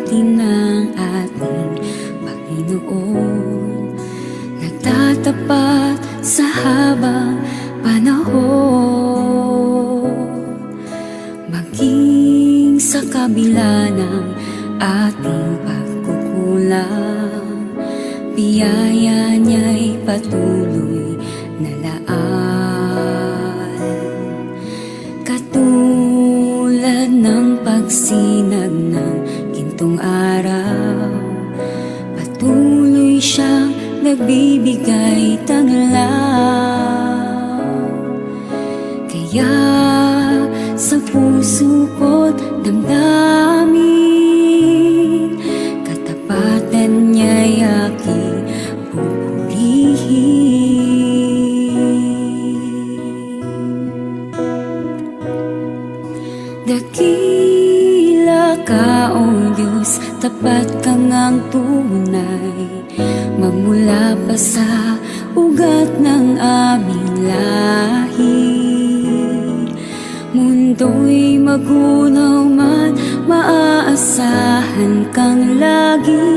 atin ng ating Panginoon, nagtatapat sa habang panahon. Maging sa kabila ng ating pagkukulang, biyaya niya'y patuloy na laan. Katulad ng pagsinag ng gintong araw, patuloy siyang nagbibigay tanglaw. Kaya sa puso ko't damdamin, katapatan niya'y aking pupurihin. Dakila ka, O Diyos, tapat ka ngang tunay, magmula pa sa ugat ng aming lahi. Mundo'y magunaw man, maaasahan kang lagi,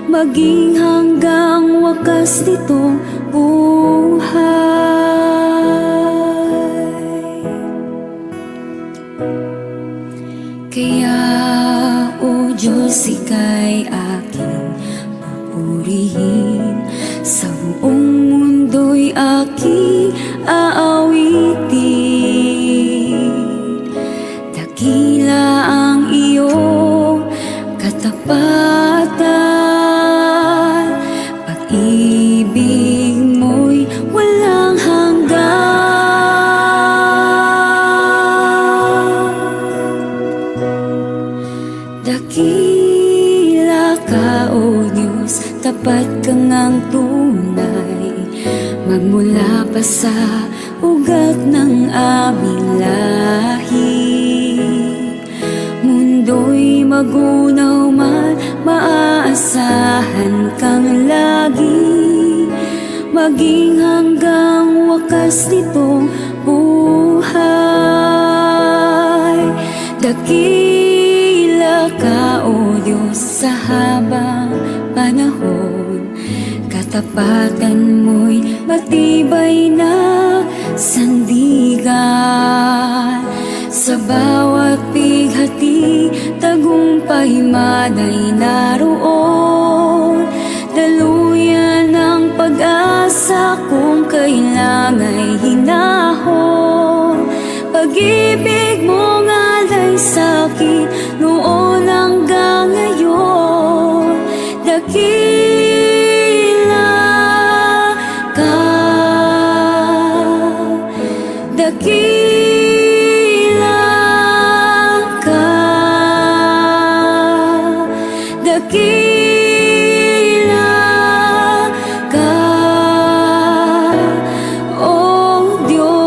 maging hanggang wakas nitong buhay. Kaya, O Diyos, ika'y aking pupurihin, sa buong mundo'y aking aawitin. Dakila ang iyong katapatan, pag-ibig mo'y walang hanggan. Dakila ka, O Diyos, tapat ka ngang tunay, magmula pa sa ugat ng aming lahi. Mundo'y magunaw man, maaasahan kang lagi, maging hanggang wakas nitong buhay. Dakila ka, O Diyos, sa habang panahon, katapatan mo'y matibay na sandigan. Sa bawat bighati, tagumpay man ay naroon, daluyan ng pag-asa kung kailangan'y hinahon. Pag-ibig mo nga'y sa'kin noon hanggang ngayon. Dakila ka, dakila ka, dakila ka, O Diyos.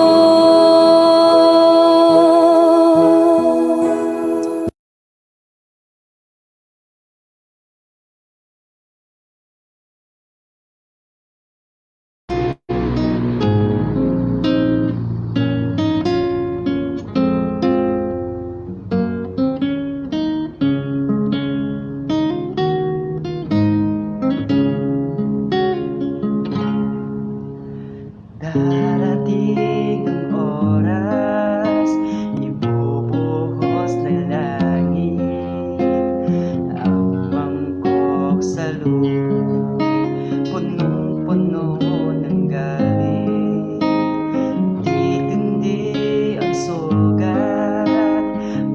Darating ang oras, ibubuhos na langit ang mangkok sa lupa, punong-puno ng galit. Titindi ang sugat,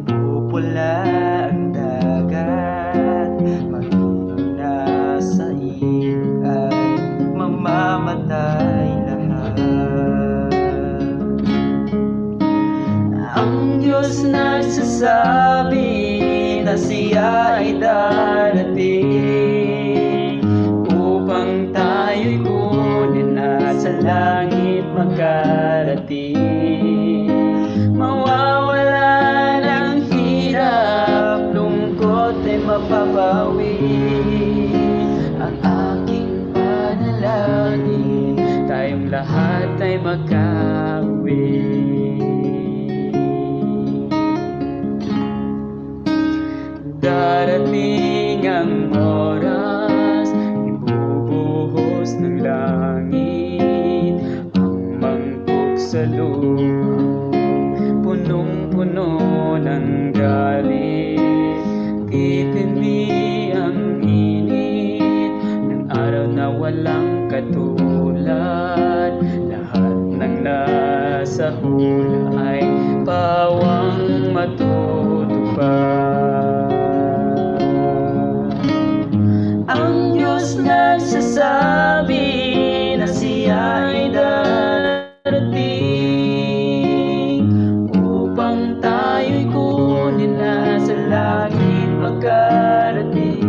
pupula ang dagat, maging nasa ilog ay mamamatay lahat. Ang Diyos nagsasabi na siya ay darating upang tayo'y kunin at sa langit magkarating. Mawawala ng hirap, lungkot ay mapapawi. Ang aking panalangin, tayong lahat ay magkauwi. Darating ang oras, ibubuhos ng langit ang mangkok sa lupa, punong-puno ng galit. Titindi ang init ng araw na walang katulad. Lahat ng nasa hula ay pawang matutupad. Ang Diyos nagsasabi na siya ay darating upang tayo'y kunin na sa langit makarating.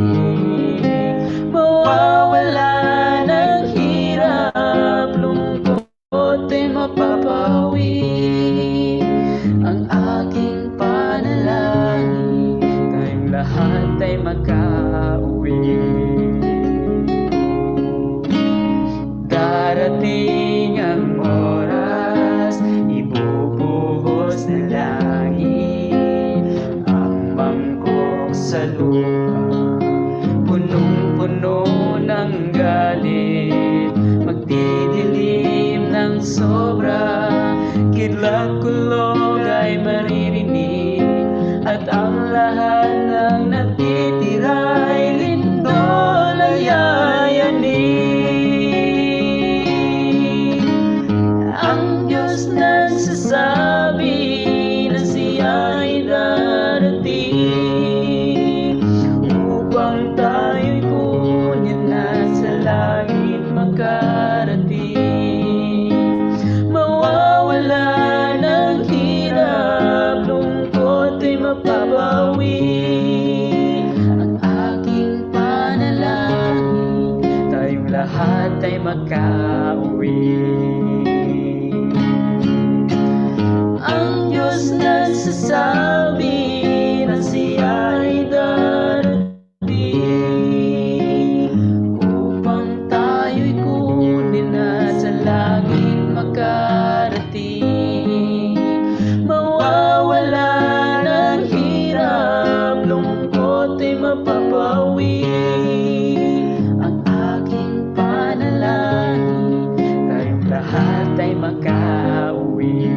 Mawawala ng hirap, lungkot ay mapapawi. Ang aking panalangin, tayong lahat ay makauwi. Darating ang oras, ibubuhos ng langit ang mangkok sa lupa, punong-puno ng galit. Magdidilim ng sobra, kidlat-kulog ay maririnig, at ang lahat ng natitira'y lindol ay yayanig. Ang Diyos nagsasabi na siya ay darating upang tayo'y kunin na sa langit makarating. Mawawala ng hirap, lungkot ay mapapawi. Ang aking panalangin, tayong lahat ay makauwi. Ang Diyos nagsasabi na siya ay darating upang tayo'y kunin na sa langit makarating. Mawawala ng hirap, lungkot ay mapapawi. Ang aking panalangin, tayong lahat ay makauwi.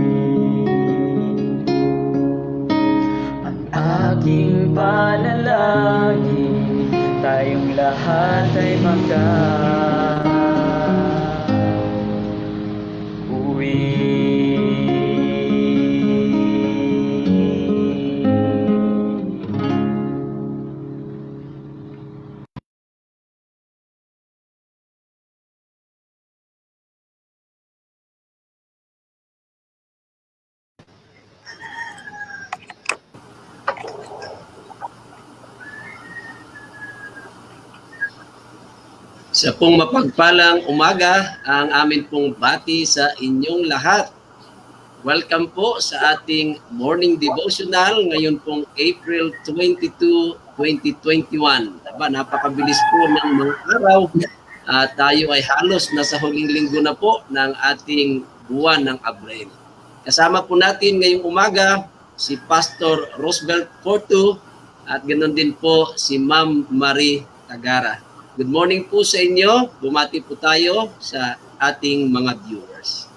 Ang aking panalangin, tayong lahat ay makauwi. Sa pong mapagpalang umaga ang amin pong bati sa inyong lahat. Welcome po sa ating morning devotional ngayon pong April 22, 2021. Aba, napakabilis po ng mga araw. Tayo ay halos nasa huling linggo na po ng ating buwan ng Abril. Kasama po natin ngayong umaga si Pastor Roosevelt Porto at ganoon din po si Ma'am Marie Tagara. Good morning po sa inyo. Bumati po tayo sa ating mga viewers.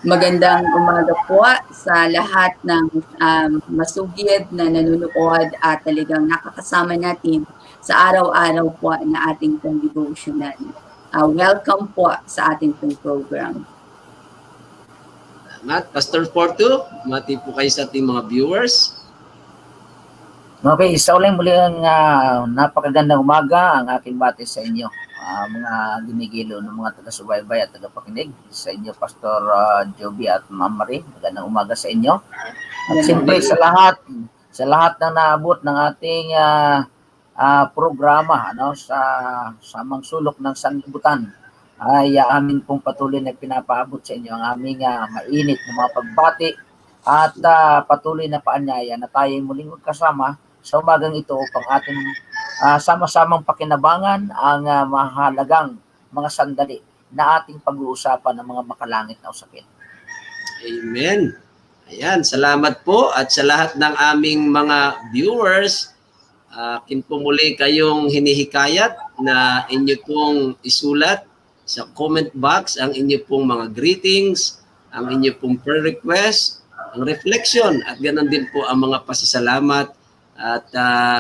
Magandang umaga po sa lahat ng masugid na nanonood at talagang nakakasama natin sa araw-araw po na ating pong devotional. Welcome po sa ating pong program. Salamat. Pastor Porto, bumati po kayo sa ating mga viewers. Okay, isa ulit muli ang napakagandang umaga ang aking bati sa inyo, mga ginigilo ng mga taga-subaybay at taga-pakinig. Sa inyo, Pastor Joby at Ma'am Marie, magandang umaga sa inyo. At siyempre sa lahat ng naabot ng ating programa sa samang sulok ng sanlibutan, ay amin pong patuloy na pinapaabot sa inyo ang aming mainit na mga pagbati at patuloy na paanyaya na tayo muling magkasama sa umagang ito upang ating sama-samang pakinabangan ang mahalagang mga sandali na ating pag-uusapan ng mga makalangit na usapin. Amen. Ayan, salamat po at sa lahat ng aming mga viewers, akin po muli kayong hinihikayat na inyo pong isulat sa comment box ang inyo pong mga greetings, ang inyo pong prayer request, ang reflection at ganoon din po ang mga pasasalamat at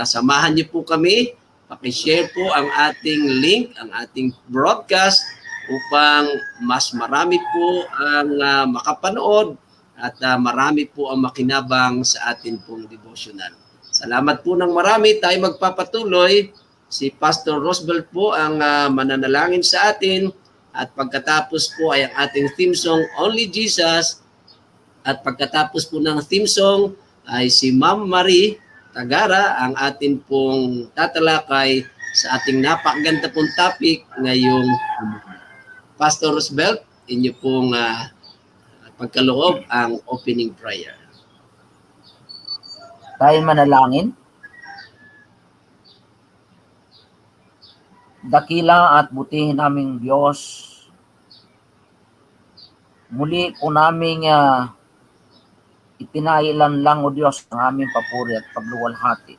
samahan niyo po kami, paki-share po ang ating link, ang ating broadcast upang mas marami po ang makapanood at marami po ang makinabang sa atin pong devotional. Salamat po ng marami. Tayo magpapatuloy. Si Pastor Rosbel po ang mananalangin sa atin at pagkatapos po ay ang ating theme song, Only Jesus. At pagkatapos po ng theme song ay si Ma'am Marie Tagara ang atin pong tatalakay sa ating napakaganda pong topic ngayong Pastor Rosbel, inyo pong pagkaloob ang opening prayer. Tayo manalangin. Dakila at butihin naming Diyos, muli po naming ipinailan lang o Diyos ang aming papuri at pagluwalhati.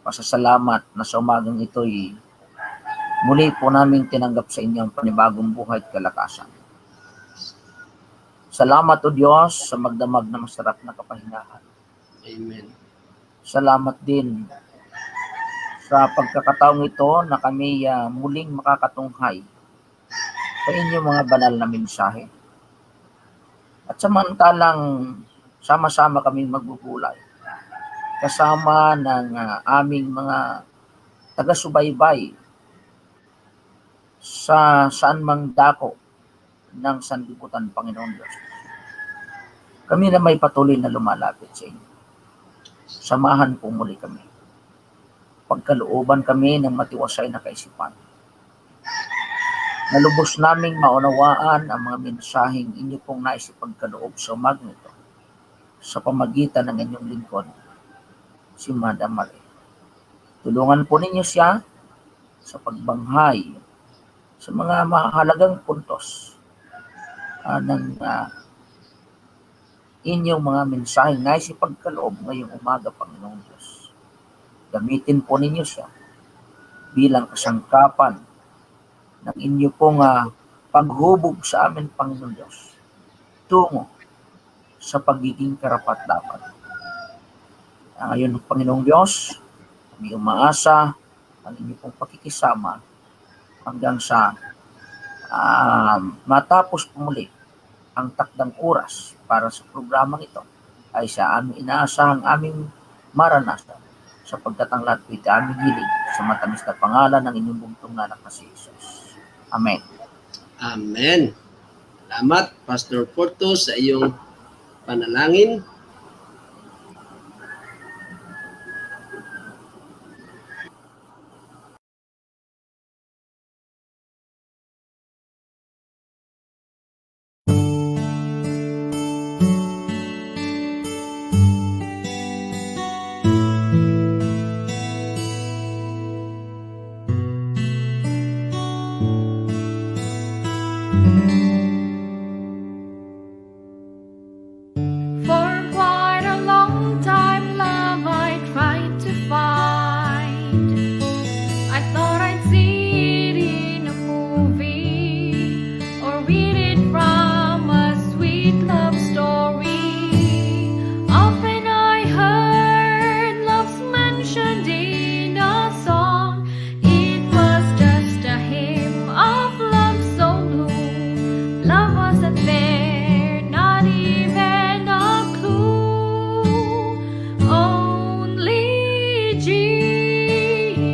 Pasasalamat na sa umagang ito'y muli po naming tinanggap sa inyong panibagong buhay at kalakasan. Salamat o Diyos sa magdamag na masarap na kapahingahan. Amen. Salamat din sa pagkakataong ito na kami muling makakatunghay sa inyong mga banal na mensahe. At samantalang sama-sama kami magbubulay kasama ng aming mga taga-subaybay sa saan mang dako ng sanlibutan, Panginoon Diyos. Kami na may patuloy na lumalapit sa inyo. Samahan po muli kami. Pagkalooban kami ng matiwasay na kaisipan. Nalubos naming maunawaan ang mga mensaheng inyo pong nais ipagkaloob sa umagang ito sa pamagitan ng inyong lingkod, si Madam Marie. Tulungan po ninyo siya sa pagbanghay sa mga mahalagang puntos ng inyong mga mensaheng nais ipagkaloob ngayong umaga, Panginoong Diyos. Gamitin po ninyo siya bilang kasangkapan ng inyo pong paghubog sa amin, Panginoon Diyos, tungo sa pagiging karapat-dapat. Ngayon, Panginoong Diyos, kami umaasa ang inyo pong pakikisama hanggang sa matapos pumuli ang takdang oras para sa programang ito ay sa aming inaasahang aming maranasan sapagkat ang lahat ito aming hiling sa matamis na pangalan ng inyong bugtong na anak na si Jesus. Amen. Amen. Salamat, Pastor Porto, sa iyong panalangin. For quite a long time, love I tried to find. I thought I'd see it in a movie or read it from a sweet love story. Often I heard love's mentioned in a song. It was just a hymn of love so blue. Love wasn't there, not even a clue. Only Jesus.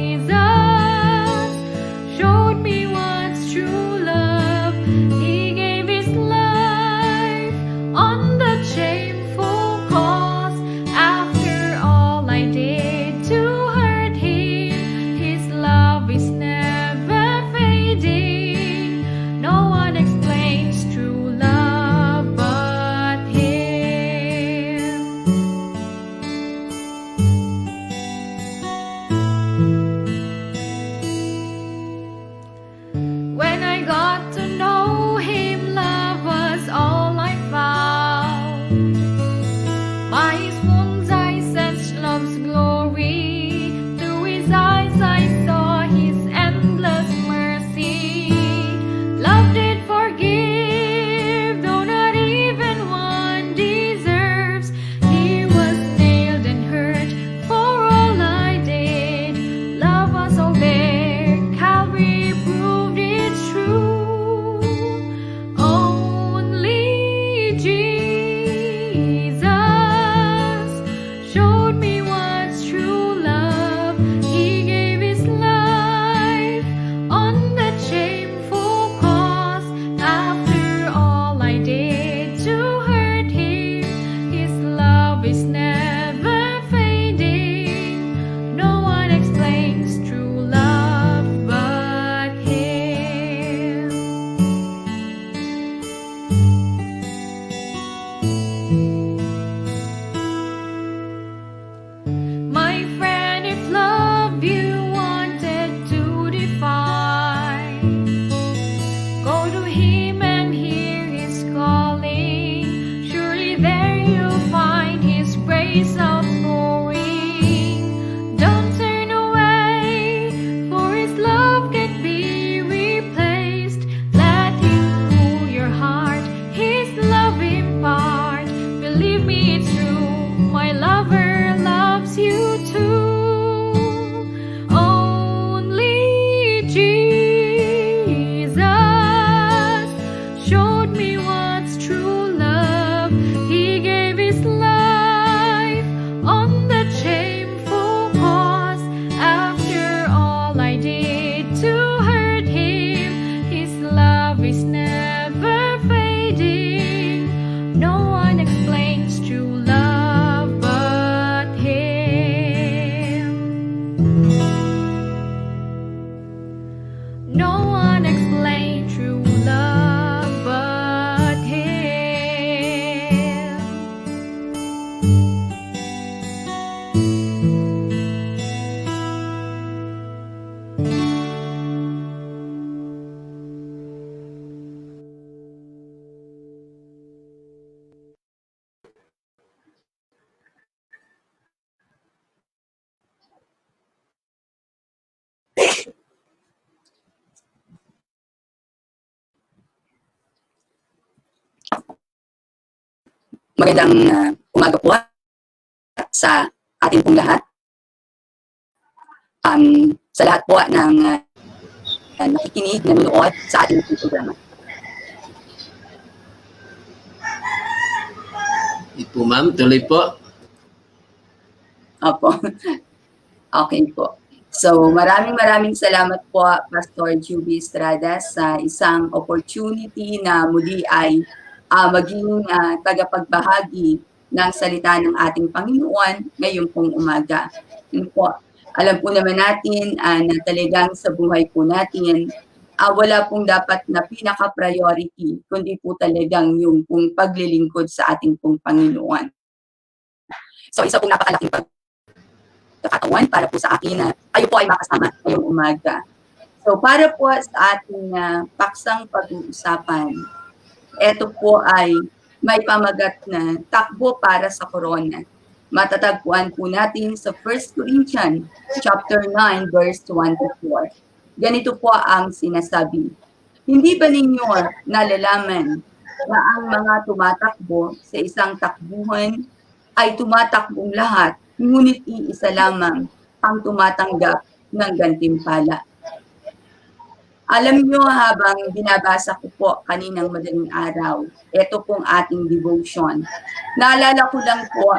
Magandang umaga po sa ating pong lahat. Sa lahat po ng nakikinig, nanonood sa ating programa. Ito ma'am, tuloy po. Opo. Okay po. So, maraming salamat po, Pastor Juby Estrada, sa isang opportunity na muli ay maging tagapagbahagi ng salita ng ating Panginoon ngayong pong umaga. Yun po. Alam po naman natin na talagang sa buhay po natin, wala pong dapat na pinaka-priority, kundi po talagang yung pong paglilingkod sa ating pong Panginoon. So, isa pong napakalaking pagkakataon para po sa akin na kayo po ay makasama ngayong umaga. So, para po sa ating paksang pag-uusapan, ito po ay may pamagat na takbo para sa corona. Matatagpuan po natin sa 1 Corinthians chapter 9 verse 24. Ganito po ang sinasabi. Hindi ba ninyo nalalaman na ang mga tumatakbo sa isang takbuhan ay tumatakbong lahat, ngunit iisa lamang ang tumatanggap ng gantimpala? Alam nyo, habang binabasa ko po kaninang madaling araw, ito pong ating devotion. Naalala ko lang po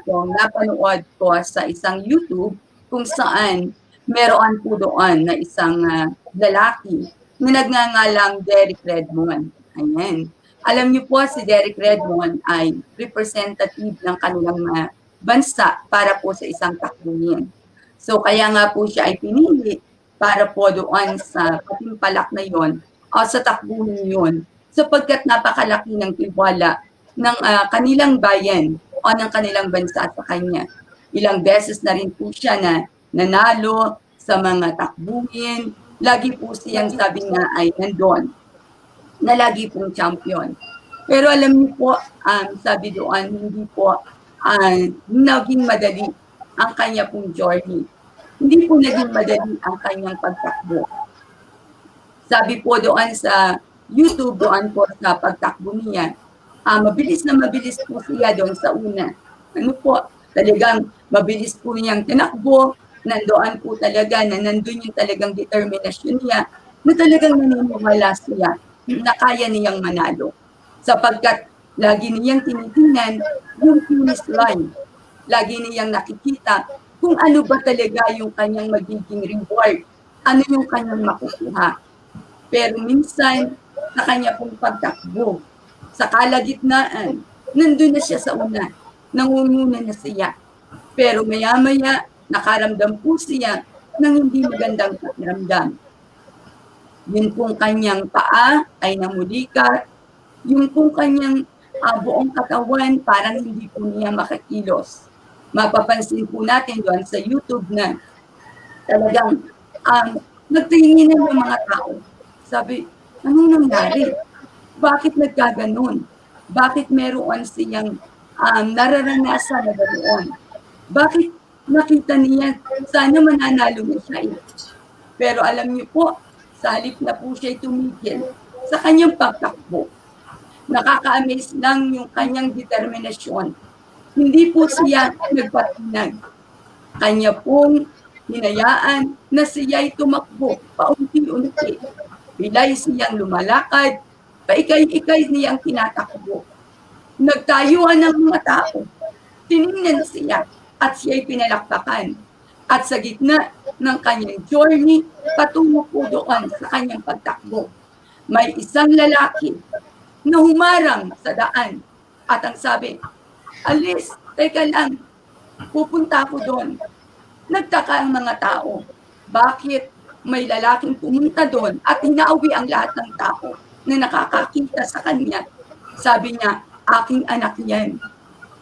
yung napanood ko sa isang YouTube kung saan meron po doon na isang lalaki na nagngangalang Derek Redmond. Ayan. Alam niyo po, si Derek Redmond ay representative ng kanilang bansa para po sa isang takbuhan. So kaya nga po siya ay pinili para po doon sa patimpalak na yon o sa takbuhan yon, sapagkat napakalaki ng tiwala ng kanilang bayan o ng kanilang bansa sa kanya. Ilang beses na rin po siya na nanalo sa mga takbuhin. Lagi po siyang sabi nga ay nandun, na lagi pong champion. Pero alam niyo po, sabi doon, hindi po naging madali ang kanya pong journey. Hindi po naging madali ang kanyang pagtakbo. Sabi po doon sa YouTube, doon po sa pagtakbo niya, mabilis na mabilis po siya doon sa una. Ano po, talagang mabilis po niyang tinakbo, nandoon po talaga na nandun yung talagang determinasyon niya, na talagang naniniwala siya na kaya niyang manalo. Sapagkat lagi niyang tinitingnan yung finish line. Lagi niyang nakikita kung ano ba talaga yung kanyang magiging reward, ano yung kanyang makukuha. Pero minsan, sa kanya pong pagtakbo, sa kalagitnaan, nandun na siya sa una, nangunguna na siya. Pero maya-maya, nakaramdam po siya ng hindi magandang pakiramdam. Yun pong kanyang paa ay namulikat, yung pong kanyang buong katawan parang hindi po niya makakilos. Mapapansin po natin doon sa YouTube na talagang nagtingin ng mga tao. Sabi, anong nangyari? Bakit nagkaganon? Bakit meron siyang nararanasan na ganoon? Bakit nakita niya, sana mananalo na siya? Pero alam niyo po, sa halip na po siya tumigil sa kanyang pagtakbo, nakaka-amaze lang yung kanyang determinasyon. Hindi po siya nagpatinag. Kanya pong hinayaan na siya'y tumakbo paunti-unti. Bilay siyang lumalakad, paikay-ikay niyang tinatakbo. Nagtayuan ng mga tao. Tiningnan siya at siya'y pinalakpakan. At sa gitna ng kanyang journey, patungo po doon sa kanyang pagtakbo. May isang lalaki na humarang sa daan at ang sabi, alis, teka lang, pupunta ako doon. Nagtaka ang mga tao, bakit may lalaking pumunta doon at hinauwi ang lahat ng tao na nakakakita sa kanya. Sabi niya, aking anak yan.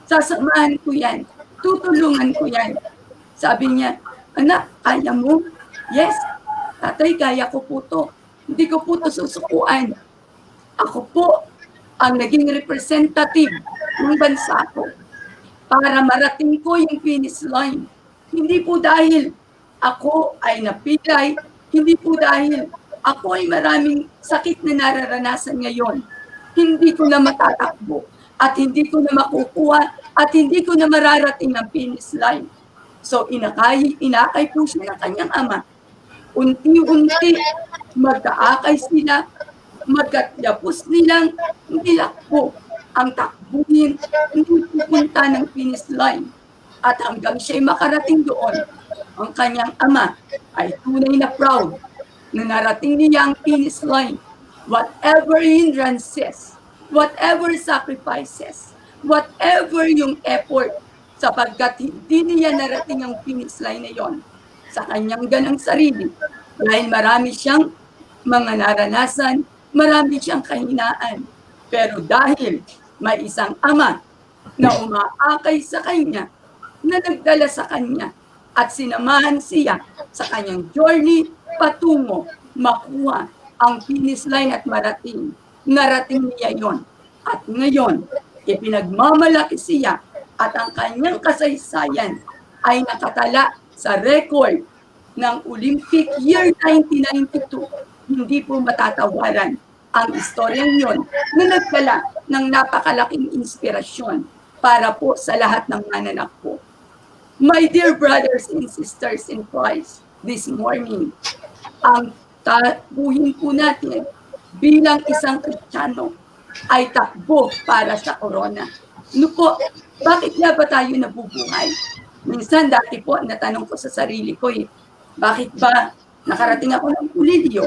Sasamahan ko yan. Tutulungan ko yan. Sabi niya, anak, kaya mo? Yes, tatay, kaya ko po to. Hindi ko po to susukuan. Ako po ang naging representative ng bansa ko para marating ko yung finish line. Hindi po dahil ako ay napilay, hindi po dahil ako ay maraming sakit na nararanasan ngayon. Hindi ko na matatakbo. at hindi ko na makukuha at hindi ko na mararating ang finish line. So inakay po siya ng kanyang ama. Unti-unti, magkaakay sila, magkatapos nilang nilakbo ang takbuhin, hindi pupunta ng finish line. At hanggang siya'y makarating doon, ang kanyang ama ay tunay na proud na narating niya ang finish line. Whatever hindrances, whatever sacrifices, whatever yung effort, sapagkat hindi niya narating ang finish line na yon sa kanyang ganang sarili. Dahil marami siyang mga naranasan, marami siyang kahinaan. Pero dahil may isang ama na umaakay sa kanya, na nagdala sa kanya at sinamahan siya sa kanyang journey patungo makuha ang finish line at marating. Narating niya yon. At ngayon, ipinagmamalaki siya at ang kanyang kasaysayan ay nakatala sa record ng Olympic year 1992. Hindi po matatawaran ang istoryang yon na nagdala ng napakalaking inspirasyon para po sa lahat ng mananakbo. My dear brothers and sisters in Christ, this morning, ang tabuhin po natin bilang isang Kristiyano ay takbo para sa corona. No po, bakit nga ba tayo nabubuhay? Minsan dati po, natanong ko sa sarili ko bakit ba nakarating ako ng pulilyo?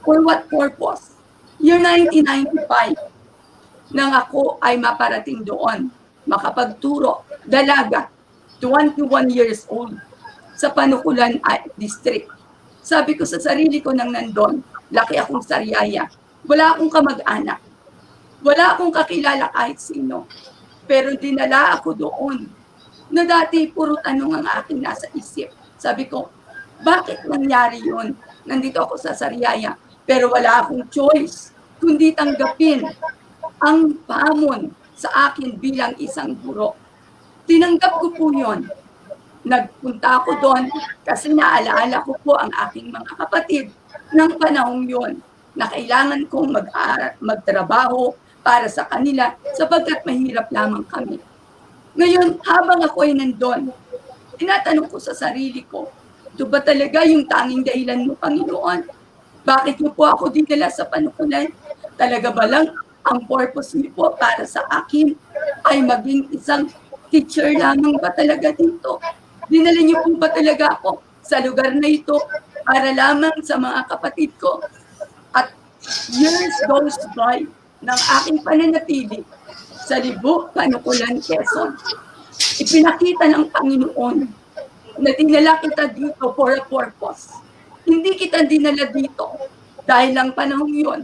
For what purpose? Year 1995, nang ako ay maparating doon, makapagturo, dalaga, 21 years old, sa Panukulan District. Sabi ko sa sarili ko nang nandun, laki akong Sariaya. Wala akong kamag-anak. Wala akong kakilala kahit sino. Pero dinala ako doon na dati puro tanong ang aking nasa isip. Sabi ko, bakit nangyari yun? Nandito ako sa Sariaya, pero wala akong choice kundi tanggapin ang pamon sa akin bilang isang guro. Tinanggap ko po yun. Nagpunta ako doon kasi naalaala ko po ang aking mga kapatid ng panahong yun na kailangan kong magtrabaho para sa kanila sapagkat mahirap lamang kami. Ngayon, habang ako ay nandun, tinatanong ko sa sarili ko, ito ba talaga yung tanging dahilan mo, Panginoon? Bakit mo po ako dinala sa Panukulan? Talaga ba lang ang purpose niyo po para sa akin ay maging isang teacher lamang ba talaga dito? Dinala niyo po ba talaga ako sa lugar na ito para lamang sa mga kapatid ko? At years goes by ng aking pananatili sa Libo, Panukulan, Quezon. Ipinakita ng Panginoon na dinala kita dito for a purpose. Hindi kita dinala dito dahil lang panahon yun,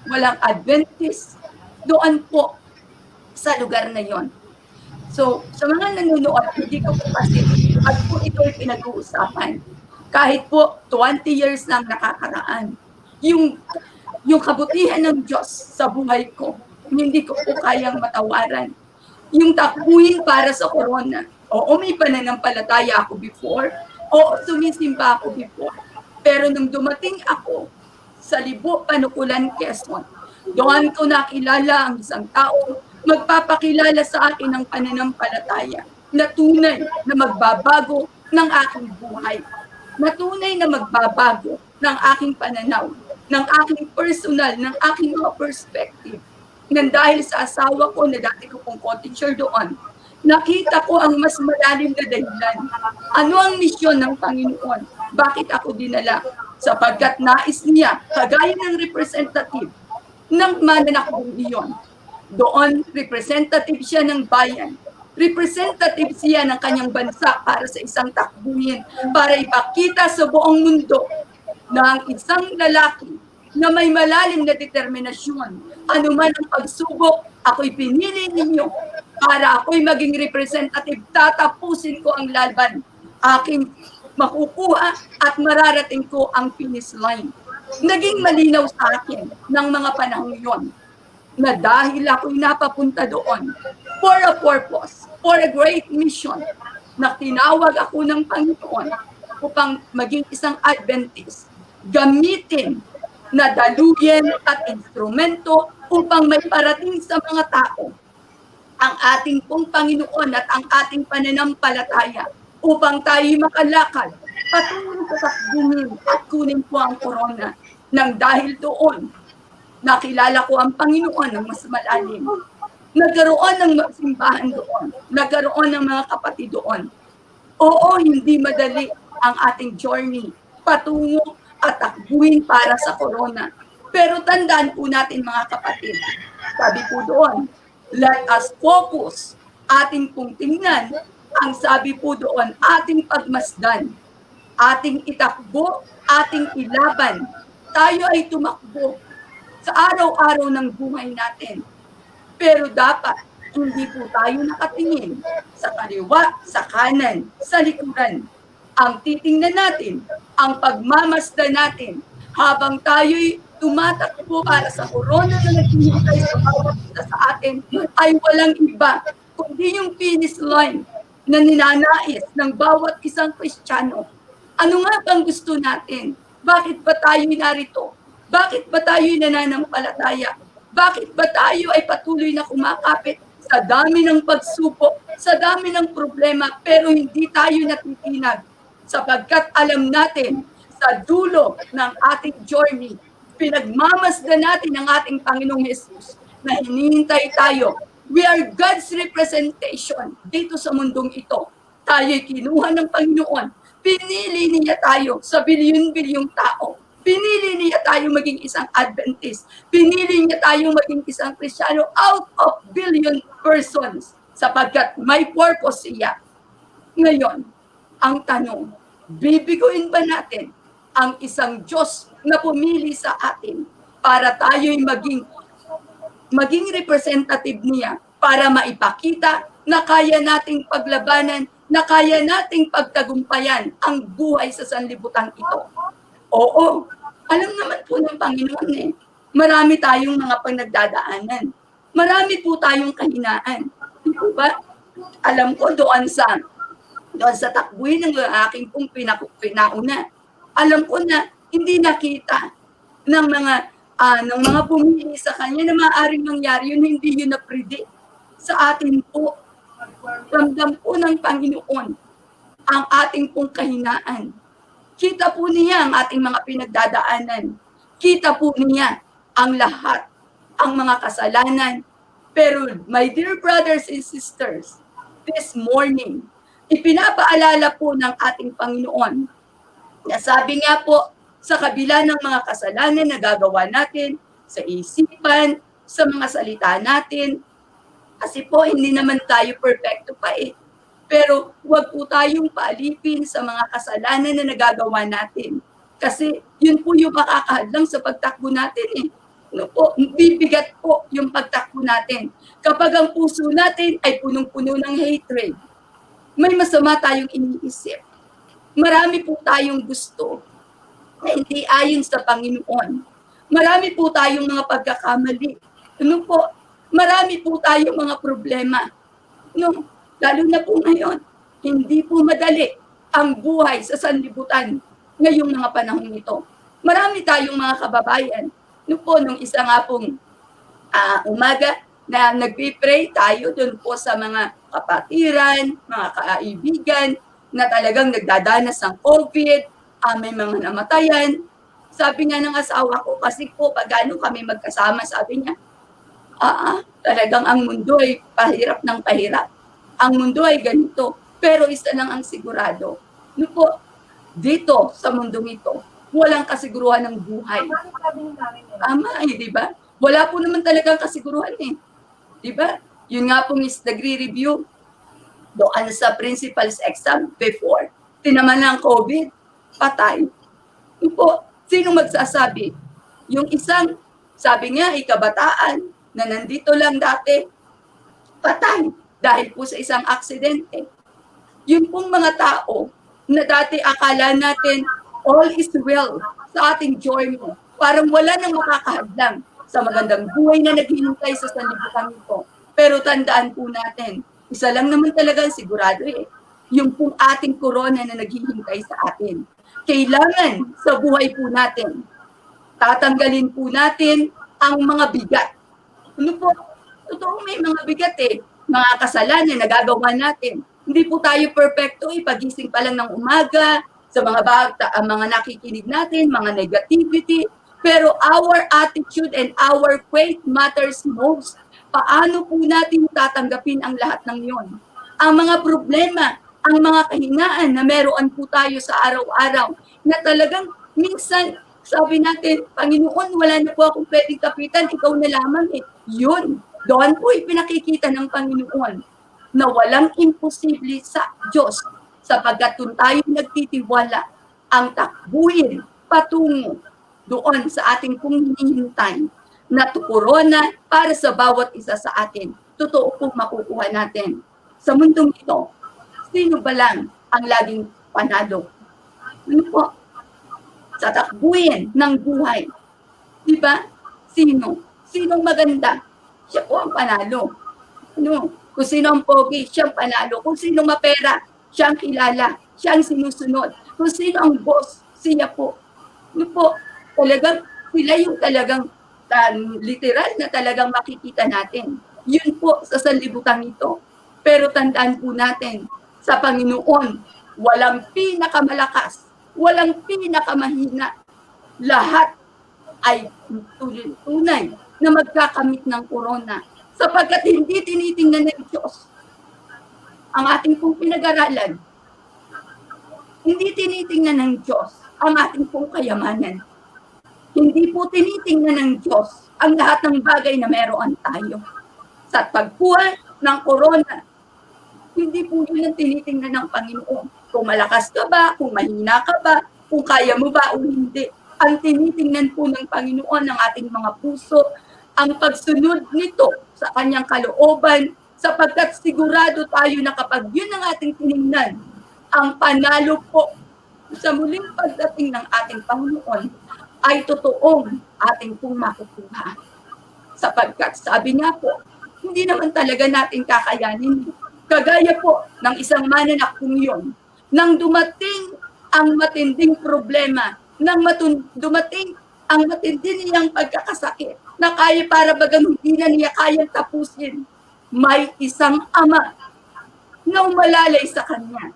walang Adventist doon po sa lugar na yon. So, sa mga nanonood, hindi ko po kasi at po ito'y pinag-uusapan. Kahit po 20 years nang nakakaraan, yung kabutihan ng Diyos sa buhay ko, hindi ko po kayang matawaran. Yung takbuhin para sa corona, oo, may pananampalataya ako before, oo, sumisimba ako before. Pero nung dumating ako sa Libo, Panukulan, Quezon, doon ko nakilala ang isang tao magpapakilala sa akin ng pananampalataya na tunay na magbabago ng aking buhay, na tunay na magbabago ng aking pananaw, ng aking personal, ng aking mga perspective. Nang dahil sa asawa ko na dati ko pong co-teacher doon, nakita ko ang mas malalim na dahilan. Ano ang misyon ng Panginoon? Bakit ako dinala? Sapagkat nais niya, kagaya ng representative ng mananakbong iyon. Doon, representative siya ng bayan. Representative siya ng kanyang bansa para sa isang takbuhin, para ipakita sa buong mundo na ang isang lalaki na may malalim na determinasyon, anuman ang pagsubok, ako'y pinili ninyo para ako'y maging representative, tatapusin ko ang laban, aking makukuha at mararating ko ang finish line. Naging malinaw sa akin ng mga panahong yon na dahil ako'y napapunta doon for a purpose, for a great mission, na tinawag ako ng Panginoon upang maging isang Adventist, gamitin na daluyan at instrumento upang may parating sa mga tao ang ating pong Panginoon at ang ating pananampalataya upang tayo makalakad patungo sa takbuhin at kunin po ang korona. Nang dahil doon, nakilala ko ang Panginoon ng mas malalim. Nagkaroon ng simbahan doon. Nagkaroon ng mga kapatid doon. Oo, hindi madali ang ating journey patungo at takbuhin para sa corona. Pero tandaan po natin mga kapatid, sabi po doon, let us focus, ating pong tingnan, ang sabi po doon, ating pagmasdan, ating itakbo, ating ilaban. Tayo ay tumakbo sa araw-araw ng buhay natin. Pero dapat, hindi po tayo nakatingin sa kaliwa, sa kanan, sa likuran. Ang titingnan natin, ang pagmamasdan natin, habang tayo'y tumatakbo para sa corona na naghihintay sa bawat isa sa atin, ay walang iba, kundi yung finish line na ninanais ng bawat isang Kristiyano. Ano nga bang gusto natin? Bakit ba tayo narito? Bakit ba tayo nananampalataya? Bakit ba tayo ay patuloy na kumakapit sa dami ng pagsubok, sa dami ng problema, pero hindi tayo natitinag? Sapagkat alam natin, sa dulo ng ating journey, pinagmamasdan natin ang ating Panginoong Jesus na hinihintay tayo. We are God's representation dito sa mundong ito. Tayo'y kinuha ng Panginoon. Pinili niya tayo sa bilyon-bilyong tao. Pinili niya tayo maging isang Adventist. Pinili niya tayo maging isang Kristiyano out of billion persons sapagkat may purpose siya. Ngayon, ang tanong, bibiguin ba natin ang isang Diyos na pumili sa atin para tayo'y maging representative niya para maipakita na kaya nating paglabanan, na kaya nating pagtagumpayan ang buhay sa sanlibutan ito? Oo, alam naman po ng Panginoon marami tayong mga pinagdadaanan. Marami po tayong kahinaan. Di ba? Alam ko doon sa takbuhin ng aking pong pinauna. Alam ko na hindi nakita ng mga pumili sa kanya na maaaring mangyari yun, hindi yun na-predict sa atin po. Ramdam po ng Panginoon ang ating pong kahinaan. Kita po niya ang ating mga pinagdadaanan. Kita po niya ang lahat, ang mga kasalanan. Pero my dear brothers and sisters, this morning, ipinapaalala po ng ating Panginoon na sabi nga po, sa kabila ng mga kasalanan na gagawa natin, sa isipan, sa mga salita natin, kasi po hindi naman tayo perfecto pa Pero huwag po tayong paalipin sa mga kasalanan na nagagawa natin. Kasi yun po yung makakahadlang sa pagtakbo natin No po, bibigat po yung pagtakbo natin. Kapag ang puso natin ay punong-puno ng hatred, may masama tayong iniisip. Marami po tayong gusto na hindi ayon sa Panginoon. Marami po tayong mga pagkakamali. Ano po? Marami po tayong mga problema. No, lalo na po ngayon, hindi po madali ang buhay sa sanlibutan ngayong mga panahon ito. Marami tayong mga kababayan. No po, nung isa nga pong umaga na nagpipray tayo doon po sa mga kapatiran, mga kaibigan na talagang nagdadanas ng COVID, may mga namatayan. Sabi nga ng asawa ko, kasi po pag kami magkasama, sabi niya, talagang ang mundo ay pahirap ng pahirap. Ang mundo ay ganito, pero isa lang ang sigurado. No po, dito sa mundong ito, walang kasiguruhan ng buhay. Di ba? Wala po naman talagang kasiguruhan Di ba? Yun nga pong is nagre-review doon sa principal's exam before. Tinaman ng COVID, patay. Yun po, sino magsasabi? Yung isang, sabi nga, kabataan na nandito lang dati, patay dahil po sa isang aksidente. Yun pong mga tao na dati akala natin all is well sa ating journey. Parang wala nang makakahadlang sa magandang buhay na naghihintay sa sanlibutan ito. Pero tandaan po natin, isa lang naman talagang sigurado yung pong ating corona na naghihintay sa atin. Kailangan sa buhay po natin, tatanggalin po natin ang mga bigat. Ano po? Totoo may mga bigat mga kasalanan na gagawa natin. Hindi po tayo perfecto, pagising pa lang ng umaga, sa mga nakikinig natin, mga negativity, pero our attitude and our faith matters most. Paano po natin tatanggapin ang lahat ng yon? Ang mga problema, ang mga kahinaan na meron po tayo sa araw-araw, na talagang minsan, sabi natin, Panginoon, wala na po akong pwedeng kapitan, ikaw na lamang eh. Yun, doon po ipinakikita ng Panginoon na walang imposible sa Diyos sapagkat kung tayo nagtitiwala ang takbuhin patungo doon sa ating pong hinihintay na korona para sa bawat isa sa atin. Totoo pong makukuha natin. Sa mundong ito, sino ba lang ang laging panalo? Ano po? Sa takbuhin ng buhay. Diba? Sino? Sinong maganda? Siya po ang panalo. Ano? Kung sino ang pogi, siya ang panalo. Kung sino mapera, siya ang kilala. Siya ang sinusunod. Kung sino ang boss, siya po. Ano po? Talagang, sila yung talagang literal na talagang makikita natin. Yun po sa sanlibutan ito. Pero tandaan po natin, sa Panginoon, walang pinakamalakas, walang pinakamahina. Lahat ay tunay na magkakamit ng korona. Sapagkat hindi tinitingnan ng Diyos ang ating pong pinag-aralan. Hindi tinitingnan ng Diyos ang ating pong kayamanan. Hindi po tinitingnan ng Diyos ang lahat ng bagay na meron tayo. Sa pagkuha ng korona, hindi po yun ang tinitingnan ng Panginoon. Kung malakas ka ba, kung mahina ka ba, kung kaya mo ba o hindi. Ang tinitingnan po ng Panginoon ng ating mga puso, ang pagsunod nito sa kanyang kalooban, sapagkat sigurado tayo na kapag yun ang ating tinignan, ang panalo po sa muling pagdating ng ating Panginoon ay totoong ating pong makukuha. Sapagkat sabi nga po, hindi naman talaga natin kakayanin. Kagaya po ng isang mananakong yun, nang dumating ang matinding problema, nang dumating ang matindi niyang pagkakasakit, na kaya para bagang hindi na niya kayang tapusin, may isang ama na umalalay sa kanya.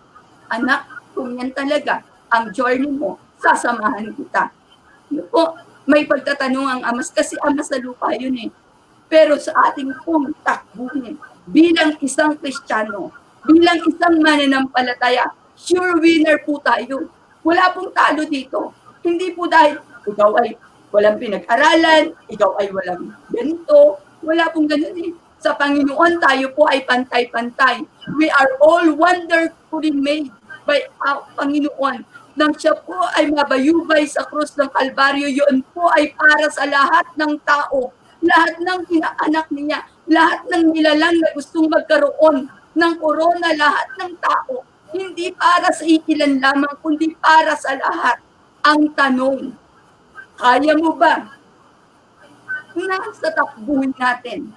Anak, kung yan talaga ang journey mo, sasamahan kita. Ano po, may pagtatanong ang amas, kasi ama sa lupa yun eh. Pero sa ating pong takbuhin, bilang isang Kristiyano, bilang isang mananampalataya, sure winner po tayo. Wala pong talo dito. Hindi po dahil ikaw ay walang pinag-aralan, ikaw ay walang ganito, wala pong ganun eh. Sa Panginoon, tayo po ay pantay-pantay. We are all wonderfully made by our Panginoon. Nang siya po ay mabayubay sa krus ng Kalbaryo, yun po ay para sa lahat ng tao, lahat ng pinaanak niya, lahat ng nilalang na gustong magkaroon ng korona, lahat ng tao. Hindi para sa ikilan lamang, kundi para sa lahat. Ang tanong, kaya mo ba na sa takbuhin natin,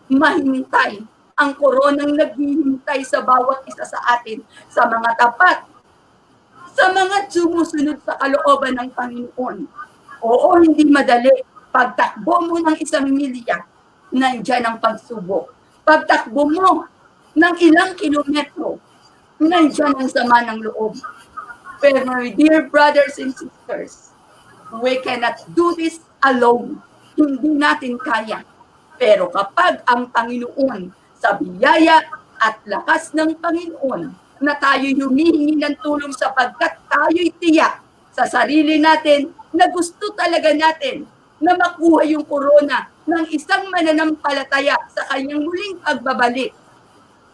mahintay ang koronang naghihintay sa bawat isa sa atin, sa mga tapat, sa mga sumusunod sa kalooban ng Panginoon? Oo, hindi madali. Pagtakbo mo ng 1 milya, nandiyan ang pagsubok. Pagtakbo mo ng ilang kilometro, nandiyan ang sama ng loob. Pero my dear brothers and sisters, we cannot do this alone. Hindi natin kaya. Pero kapag ang Panginoon, sa biyaya at lakas ng Panginoon, na tayo humihingi ng tulong sapagkat tayo'y tiyak sa sarili natin na gusto talaga natin na makuha yung korona ng isang mananampalataya sa kanyang muling pagbabalik.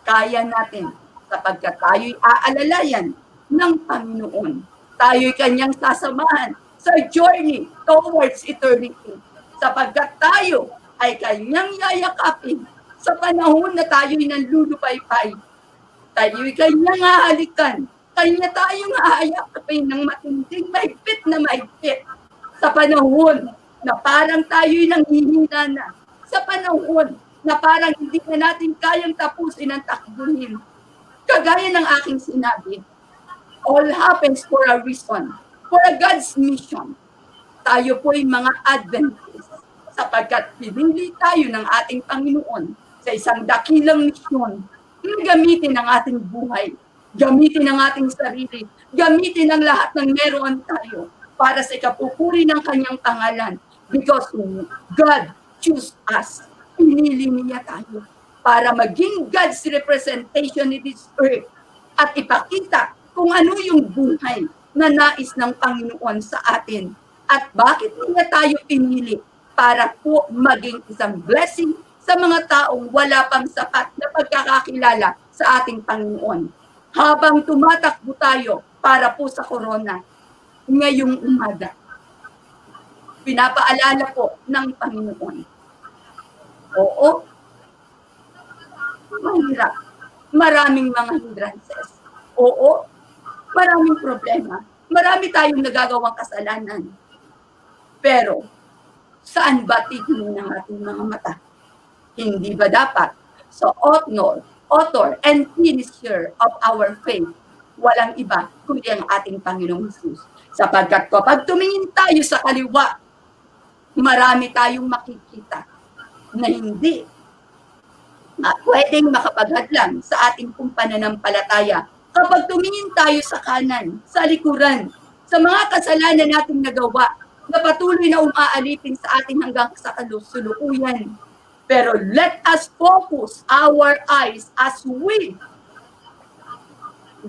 Kaya natin sapagkat tayo'y aalalayan ng Panginoon. Tayo'y kanyang sasamahan sa journey towards eternity. Sapagkat tayo ay kanyang yayakapin sa panahon na tayo'y nanlulupaypay. Tayo'y kanyang hahalikan. Kanya tayong hahayakapin ng matinding mahigpit na mahigpit. Sa panahon na parang tayo'y nanghihina na. Sa panahon na parang hindi na natin kayang tapusin ang takbuhin. Kagaya ng aking sinabi, all happens for a reason, for a God's mission. Tayo po'y mga Adventists sapagkat pinili tayo ng ating Panginoon sa isang dakilang misyon. Gamitin ang ating buhay, gamitin ang ating sarili, gamitin ang lahat ng meron tayo para sa ikapupuri ng kanyang pangalan. Because God choose us. Pinili niya tayo para maging God's representation in this earth at ipakita kung ano yung buhay na nais ng Panginoon sa atin at bakit niya tayo pinili para po maging isang blessing sa mga taong wala pang sapat na pagkakakilala sa ating Panginoon. Habang tumatakbo tayo para po sa corona, ngayong umaga, pinapaalala po ng Panginoon. Oo, mahirap. Maraming mga hindrances. Oo, maraming problema. Marami tayong nagagawang kasalanan. Pero, saan ba titingin ng ating mga mata? Hindi ba dapat sa author and finisher of our faith, walang iba kundi ang ating Panginoong Jesus. Sapagkat kapag tumingin tayo sa kaliwa, marami tayong makikita na hindi pwedeng makapaghadlang sa ating pong pananampalataya. Kapag tumingin tayo sa kanan, sa likuran, sa mga kasalanan nating nagawa, na patuloy na umaalipin sa ating hanggang sa kalusulukuyan. Pero let us focus our eyes as we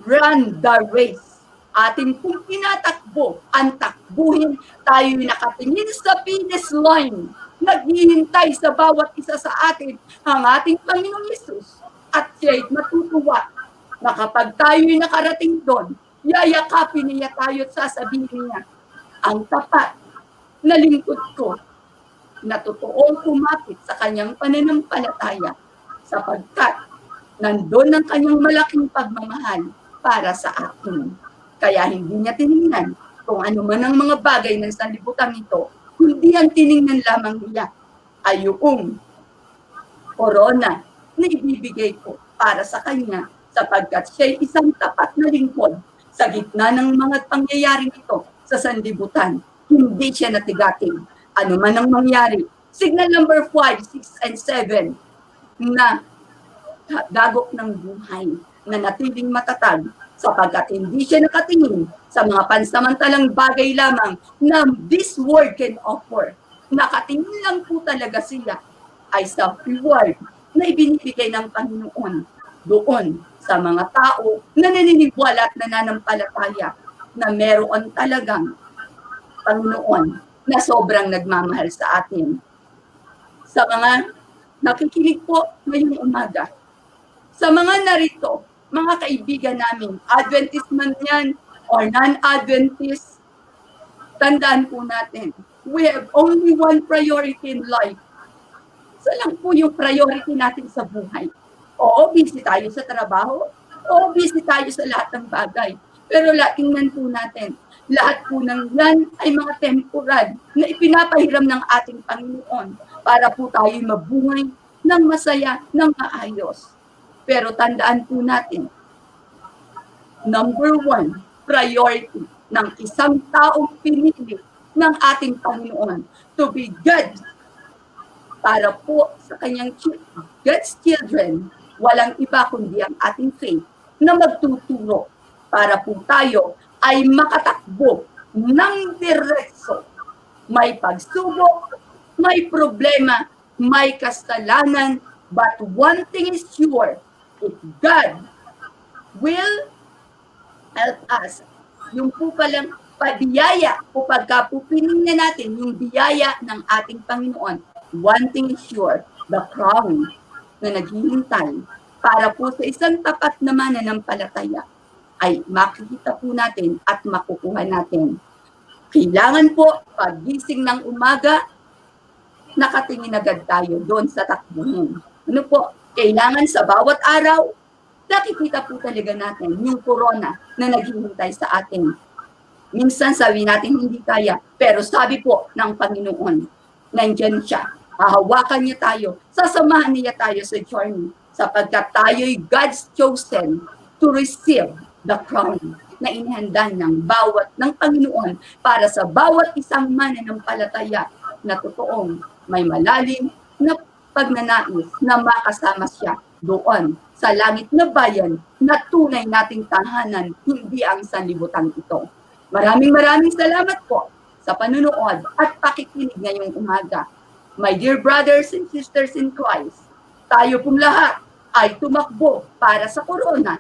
run the race. Ating kung tinatakbo, ang takbuhin, tayo'y nakatingin sa finish line, naghihintay sa bawat isa sa atin ang ating Panginoong Yesus. At siya'y matutuwa na kapag tayo'y nakarating doon, yayakapin niya tayo at sasabihin niya, ang tapat na lingkod ko na totoong kumapit sa kanyang pananampalataya sapagkat nandun ang kanyang malaking pagmamahal para sa akin. Kaya hindi niya tiningnan kung ano man ang mga bagay ng sanlibutan ito, hindi ang tiningnan lamang niya ay yung corona na ibibigay ko para sa kanya sapagkat siya'y isang tapat na lingkod sa gitna ng mga pangyayaring ito sa sanlibutan. Hindi siya natigating. Ano man ang mangyari. Signal number 5, 6, and 7 na dagok ng buhay na natiling matatag sapagkat hindi siya nakatingin sa mga pansamantalang bagay lamang na this world can offer. Nakatingin lang po talaga siya ay sa reward na ibinibigay ng Panginoon doon sa mga tao na naniniwala at nananampalataya na meron talagang Panginoon na sobrang nagmamahal sa atin. Sa mga nakikinig po ngayong umaga, sa mga narito, mga kaibigan namin, Adventist man yan or non-Adventist, tandaan po natin, we have only one priority in life. Isa lang po yung priority natin sa buhay. Oo, busy tayo sa trabaho. Oo, busy tayo sa lahat ng bagay. Pero tingnan po natin, lahat po ng yan ay mga temporal na ipinapahiram ng ating Panginoon para po tayo mabuhay ng masaya, ng maayos. Pero tandaan po natin, number 1, priority ng isang taong pinili ng ating Panginoon to be God para po sa kanyang God's children, walang iba kundi ang ating faith na magtuturo para po tayo ay makatakbo ng diretso. May pagsubok, may problema, may kasalanan, but one thing is sure, if God will help us, yung po palang pabiyaya o pagkapupiling na natin yung biyaya ng ating Panginoon, one thing is sure, the crown na naghihintay para po sa isang tapat na mananampalataya ay makikita po natin at makukuha natin. Kailangan po, pagising ng umaga, nakatingin agad tayo doon sa takbuhin. Ano po, kailangan sa bawat araw, nakikita po talaga natin yung corona na naghihintay sa atin. Minsan sabi natin hindi kaya, pero sabi po ng Panginoon, nandyan siya. Hahawakan niya tayo, sasamahan niya tayo sa journey sapagkat tayo'y God's chosen to receive the crown na inihanda ng Panginoon para sa bawat isang mananampalataya na totoong may malalim na pagnanais na makasama siya doon sa langit na bayan na tunay nating tahanan, hindi ang sanlibutan ito. Maraming salamat po sa panunood at pakikinig ngayong umaga. My dear brothers and sisters in Christ, tayo pong lahat ay tumakbo para sa corona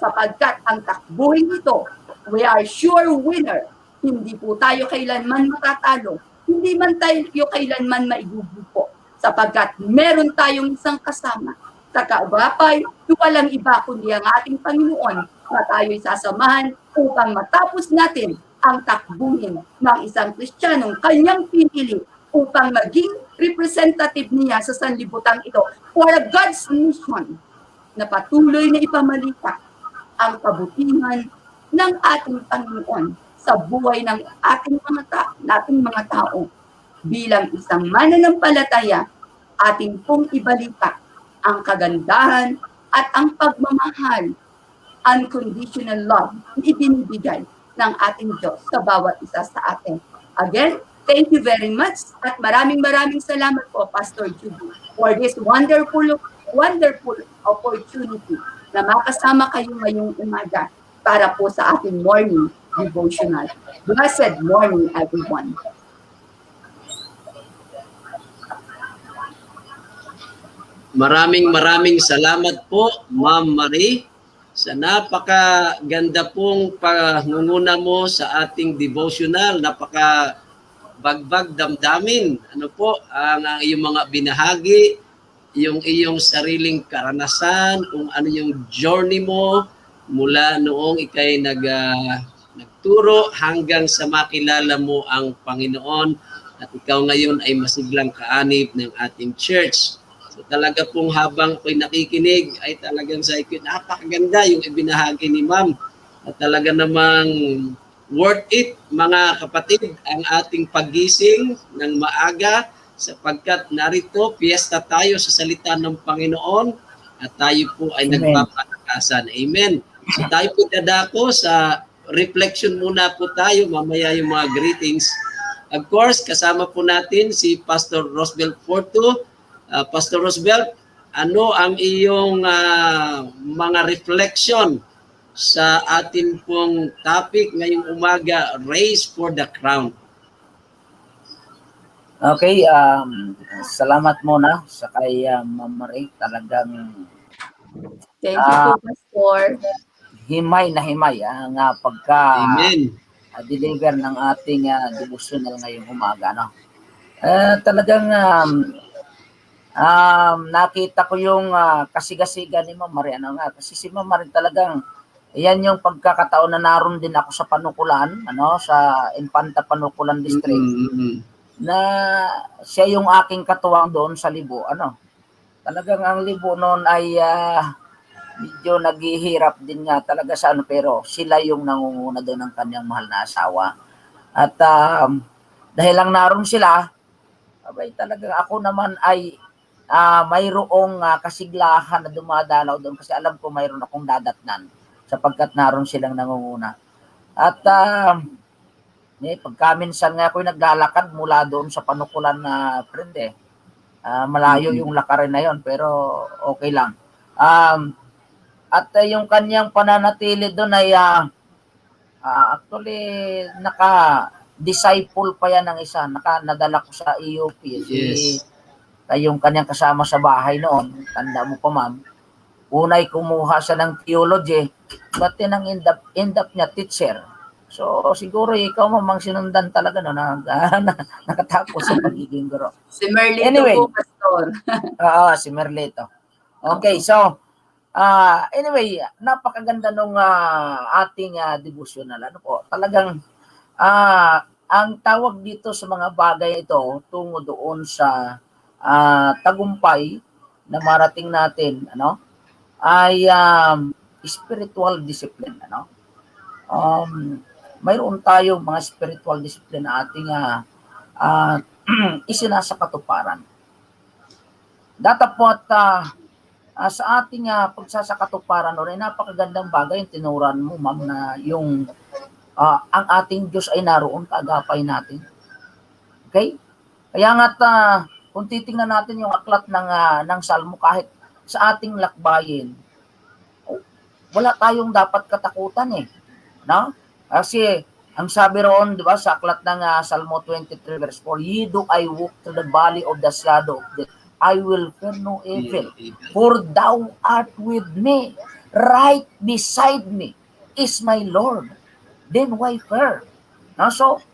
sapagkat ang takbuhin ito, we are sure winner. Hindi po tayo kailanman matatalo, hindi man tayo kailanman maigugupo sapagkat meron tayong isang kasama sa kaagapay, walang iba kundi ang ating Panginoon na tayo'y sasamahan upang matapos natin ang takbuhin ng isang Kristiyanong kanyang pinili upang maging representative niya sa sanlibutan ito for God's mission na patuloy na ipamalipat ang kabutihan ng ating Panginoon sa buhay ng ating mga tao. Bilang isang mananampalataya, ating pong ibalita ang kagandahan at ang pagmamahal, unconditional love na ibinibigay ng ating Diyos sa bawat isa sa atin. Again, thank you very much at maraming salamat po, Pastor Judy, for this wonderful opportunity na makasama kayo ngayong umaga para po sa ating morning devotional. Blessed morning, everyone. Maraming salamat po, Ma'am Marie, sa napakaganda pong pangunguna mo sa ating devotional. Napaka-bagbag damdamin. Ano po, ang iyong mga binahagi, yung iyong sariling karanasan, kung ano yung journey mo mula noong ikay nagturo hanggang sa makilala mo ang Panginoon at ikaw ngayon ay masiglang kaanib ng ating church. So talaga pong habang ako'y nakikinig ay talagang sa akin, napakaganda yung ibinahagi ni Ma'am. At talaga namang worth it mga kapatid ang ating paggising ng maaga sapagkat narito, piyesta tayo sa salita ng Panginoon at tayo po ay nagpapalakasan. Amen. So tayo po dadako sa reflection muna po tayo, mamaya yung mga greetings. Of course, kasama po natin si Pastor Rosbel Porto. Pastor Rosbel, ano ang iyong mga reflection sa atin pong topic ngayong umaga, Race for the Crown? Okay, salamat muna sa kay Ma'am Marie. Talagang Thank you po, Pastor. himay ang Amen. deliver ng ating devotional ngayong umaga. No? Talagang nakita ko yung kasigasiga ni Ma'am Marie. Kasi si Ma'am Marie talagang, yan yung pagkakataon na naroon din ako sa Panukulan, sa Infanta Panukulan District, na siya yung aking katuwang doon sa Libo. Talagang ang Libo noon ay medyo naghihirap din nga talaga sa pero sila yung nangunguna doon ng kanyang mahal na asawa. At dahil lang naroon sila, talagang ako naman ay mayroong kasiglahan na dumadalaw doon kasi alam ko mayroon akong dadatnan sapagkat naroon silang nangunguna. At pagkaminsan nga ako naglalakad mula doon sa Panukulan na friend malayo yung lakarin na yon pero okay lang. At yung kanyang pananatili doon ay actually naka-disciple pa yan ng isa. Nadala ko sa EOP. Yes. Yung kanyang kasama sa bahay noon, tanda mo pa ma'am, unay kumuha siya ng theology, but then ang end up niya teacher. So siguro ikaw mamang sinundan talaga no, nakatapos sa pagiging guro. Si Merlito Anyway, po, Pastor. Si Merlito. Okay, so anyway, napakaganda nung ating devotional. Talagang ang tawag dito sa mga bagay ito tungo doon sa tagumpay na marating natin, ay spiritual discipline, mayroon tayong mga spiritual discipline na ating isinasa katuparan. Datapot sa ating pagsasakatuparan ay napakagandang bagay yung tinuran mo, ma'am, na yung ang ating Diyos ay naroon kaagapay natin. Okay? Kaya nga't kung titingnan natin yung aklat ng Salmo, kahit sa ating lakbayin, wala tayong dapat katakutan eh. No? Kasi ang sabi roon, di ba, sa aklat ng Salmo 23 verse 4, "Ye do I walk through the valley of the shadow of death, I will fear no evil, for thou art with me. Right beside me is my Lord. Then why fear?" No? So,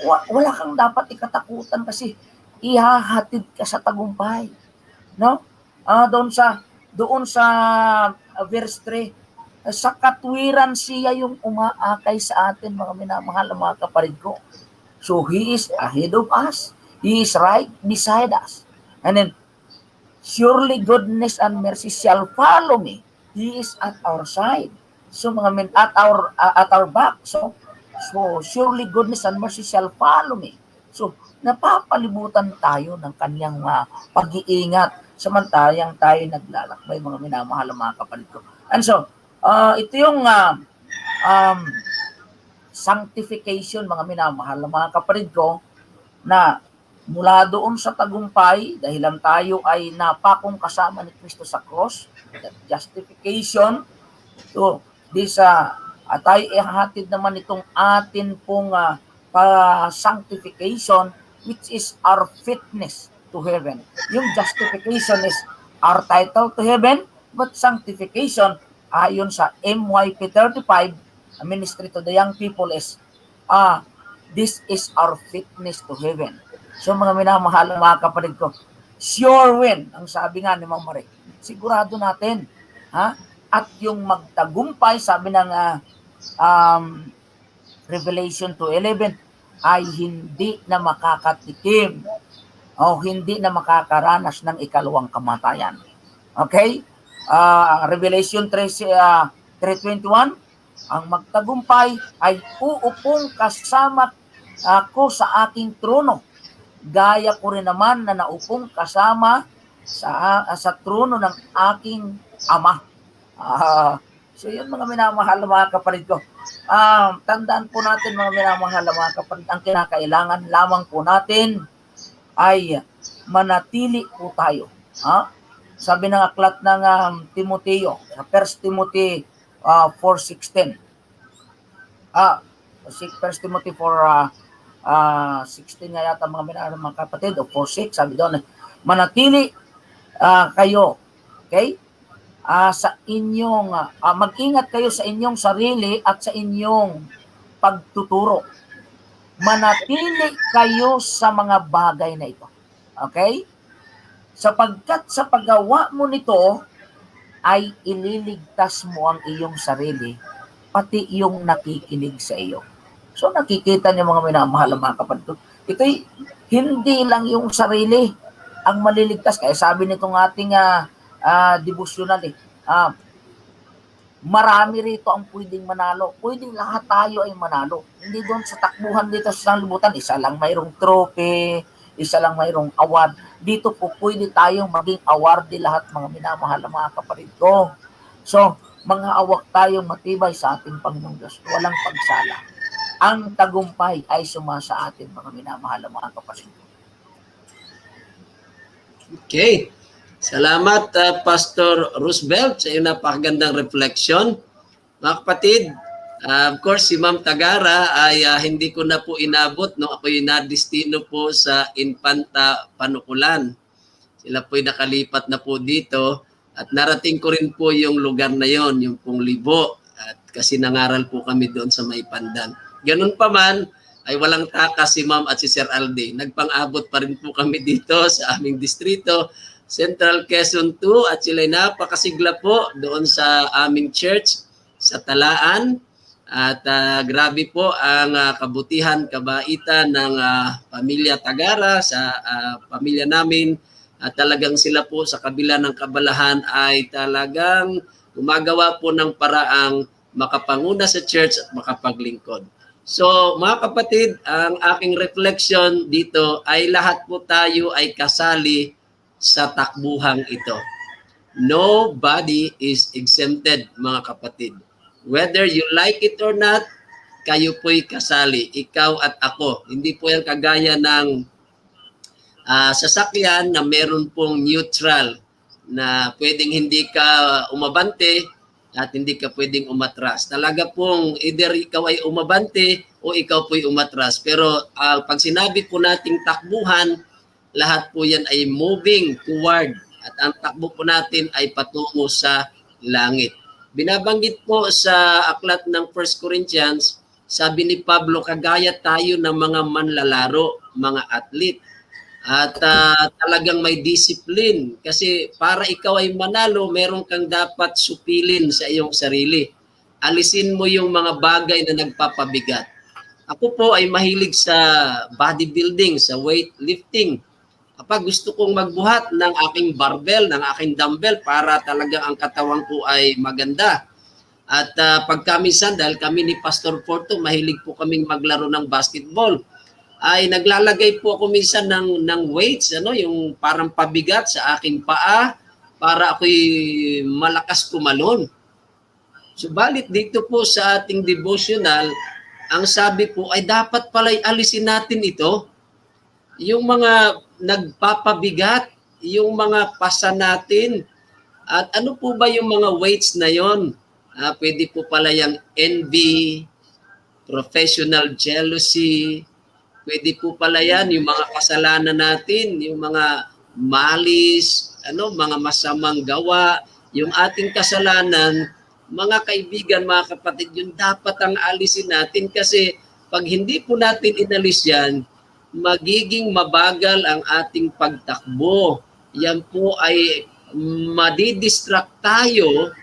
wala kang dapat ikatakutan kasi ihahatid ka sa tagumpay. No? Doon sa verse 3, sa katwiran siya yung umaakay sa atin, mga minamahal, mga kapatid ko. So He is ahead of us. He is right beside us. And then, surely goodness and mercy shall follow me. He is at our side. So at our back. So surely goodness and mercy shall follow me. So napapalibutan tayo ng kanyang pag-iingat samantalang tayo naglalakbay, mga minamahal, mga kapatid ko. And so, ito yung sanctification, mga minamahal, mga kapatid ko, na mula doon sa tagumpay, dahilan tayo ay napakong kasama ni Kristo sa cross, justification, so tayo ihahatid naman itong atin pong sanctification, which is our fitness to heaven. Yung justification is our title to heaven, but sanctification, ayon sa MYP 35, Ministry to the Young People, is this is our fitness to heaven. So mga minamahal, mga kapatid ko, sure win, ang sabi nga ni Ma'am Marie, sigurado natin, at yung magtagumpay, sabi ng Revelation 2:11, ay hindi na makakatikim o hindi na makakaranas ng ikalawang kamatayan. Okay? Revelation 3:21, ang magtagumpay ay uupong kasama ako sa aking trono. Gaya ko rin naman na naupong kasama sa trono ng aking ama. So yun, mga minamahal, mga kapatid ko. Tandaan po natin, mga minamahal, mga kapatid, ang kinakailangan lamang po natin ay manatili po tayo. Sabi ng aklat ng Timoteo, sa 1 Timothy 4:16. 1 Timothy 4:16 nga yata, mga minamahal, mga kapatid, o 4:6, sabi doon, manatili kayo, okay? Sa inyong mag-ingat kayo sa inyong sarili at sa inyong pagtuturo. Manatili kayo sa mga bagay na ito. Okay? Sapagkat sa paggawa mo nito ay ililigtas mo ang iyong sarili, pati yung nakikinig sa iyo. So nakikita niyo, mga minamahal, mga kapatid, ito'y hindi lang yung sarili ang maliligtas. Kaya sabi nitong ating devotional, marami rito ang pwedeng manalo. Pwedeng lahat tayo ay manalo. Hindi doon sa takbuhan dito sa sanlibutan, isa lang mayroong trophy, isa lang mayroong award. Dito po pwede tayong maging awardee lahat, mga minamahal, mga kapatid ko. So, mga awak tayong matibay sa ating Panginoong Diyos. Walang pagsala. Ang tagumpay ay sumasa atin, mga minamahal, mga kapatid ko. Okay. Salamat, Pastor Roosevelt, sa iyong napakagandang reflection. Mga kapatid, of course, si Ma'am Tagara ay hindi ko na po inabot nung ako'y nadistino po sa Infanta Panukulan. Sila po'y nakalipat na po dito at narating ko rin po yung lugar na yon, yung pong Libo, at kasi nangaral po kami doon sa May Pandan. Ganun pa man, ay walang takas si Ma'am at si Sir Alde. Nagpang-abot pa rin po kami dito sa aming distrito, Central Quezon 2, at sila'y napakasigla po doon sa aming church sa Talaan. At grabe po ang kabutihan, kabaitan ng pamilya Tagara sa pamilya namin. At talagang sila po sa kabila ng kabalahan ay talagang gumagawa po ng paraang makapanguna sa church at makapaglingkod. So mga kapatid, ang aking reflection dito ay lahat po tayo ay kasali sa takbuhang ito. Nobody is exempted, mga kapatid. Whether you like it or not, kayo po'y kasali, ikaw at ako. Hindi po yan kagaya ng sasakyan na meron pong neutral na pwedeng hindi ka umabante at hindi ka pwedeng umatras. Talaga pong either ikaw ay umabante o ikaw po'y umatras. Pero pag sinabi po nating takbuhan, lahat po yan ay moving toward at ang takbo po natin ay patungo sa langit. Binabanggit po sa aklat ng 1 Corinthians, sabi ni Pablo, kagaya tayo ng mga manlalaro, mga athlete. At talagang may discipline kasi para ikaw ay manalo, meron kang dapat supilin sa iyong sarili. Alisin mo yung mga bagay na nagpapabigat. Ako po ay mahilig sa bodybuilding, sa weightlifting. Kapag gusto kong magbuhat ng aking barbell, ng aking dumbbell para talagang ang katawan ko ay maganda. At pagkaminsan, dahil kami ni Pastor Porto, mahilig po kaming maglaro ng basketball, ay naglalagay po ako minsan ng weights, yung parang pabigat sa aking paa para ako'y malakas kumalon. Subalit dito po sa ating devotional, ang sabi po ay dapat pala'y alisin natin ito. Yung mga nagpapabigat, yung mga pasa natin. At ano po ba yung mga weights na yon? Pwede po pala yung envy, professional jealousy, pwede po pala yan, yung mga kasalanan natin, yung mga malis, mga masamang gawa, yung ating kasalanan, mga kaibigan, mga kapatid, yun dapat ang alisin natin kasi pag hindi po natin inalis yan, magiging mabagal ang ating pagtakbo. Yan po ay madidistract tayo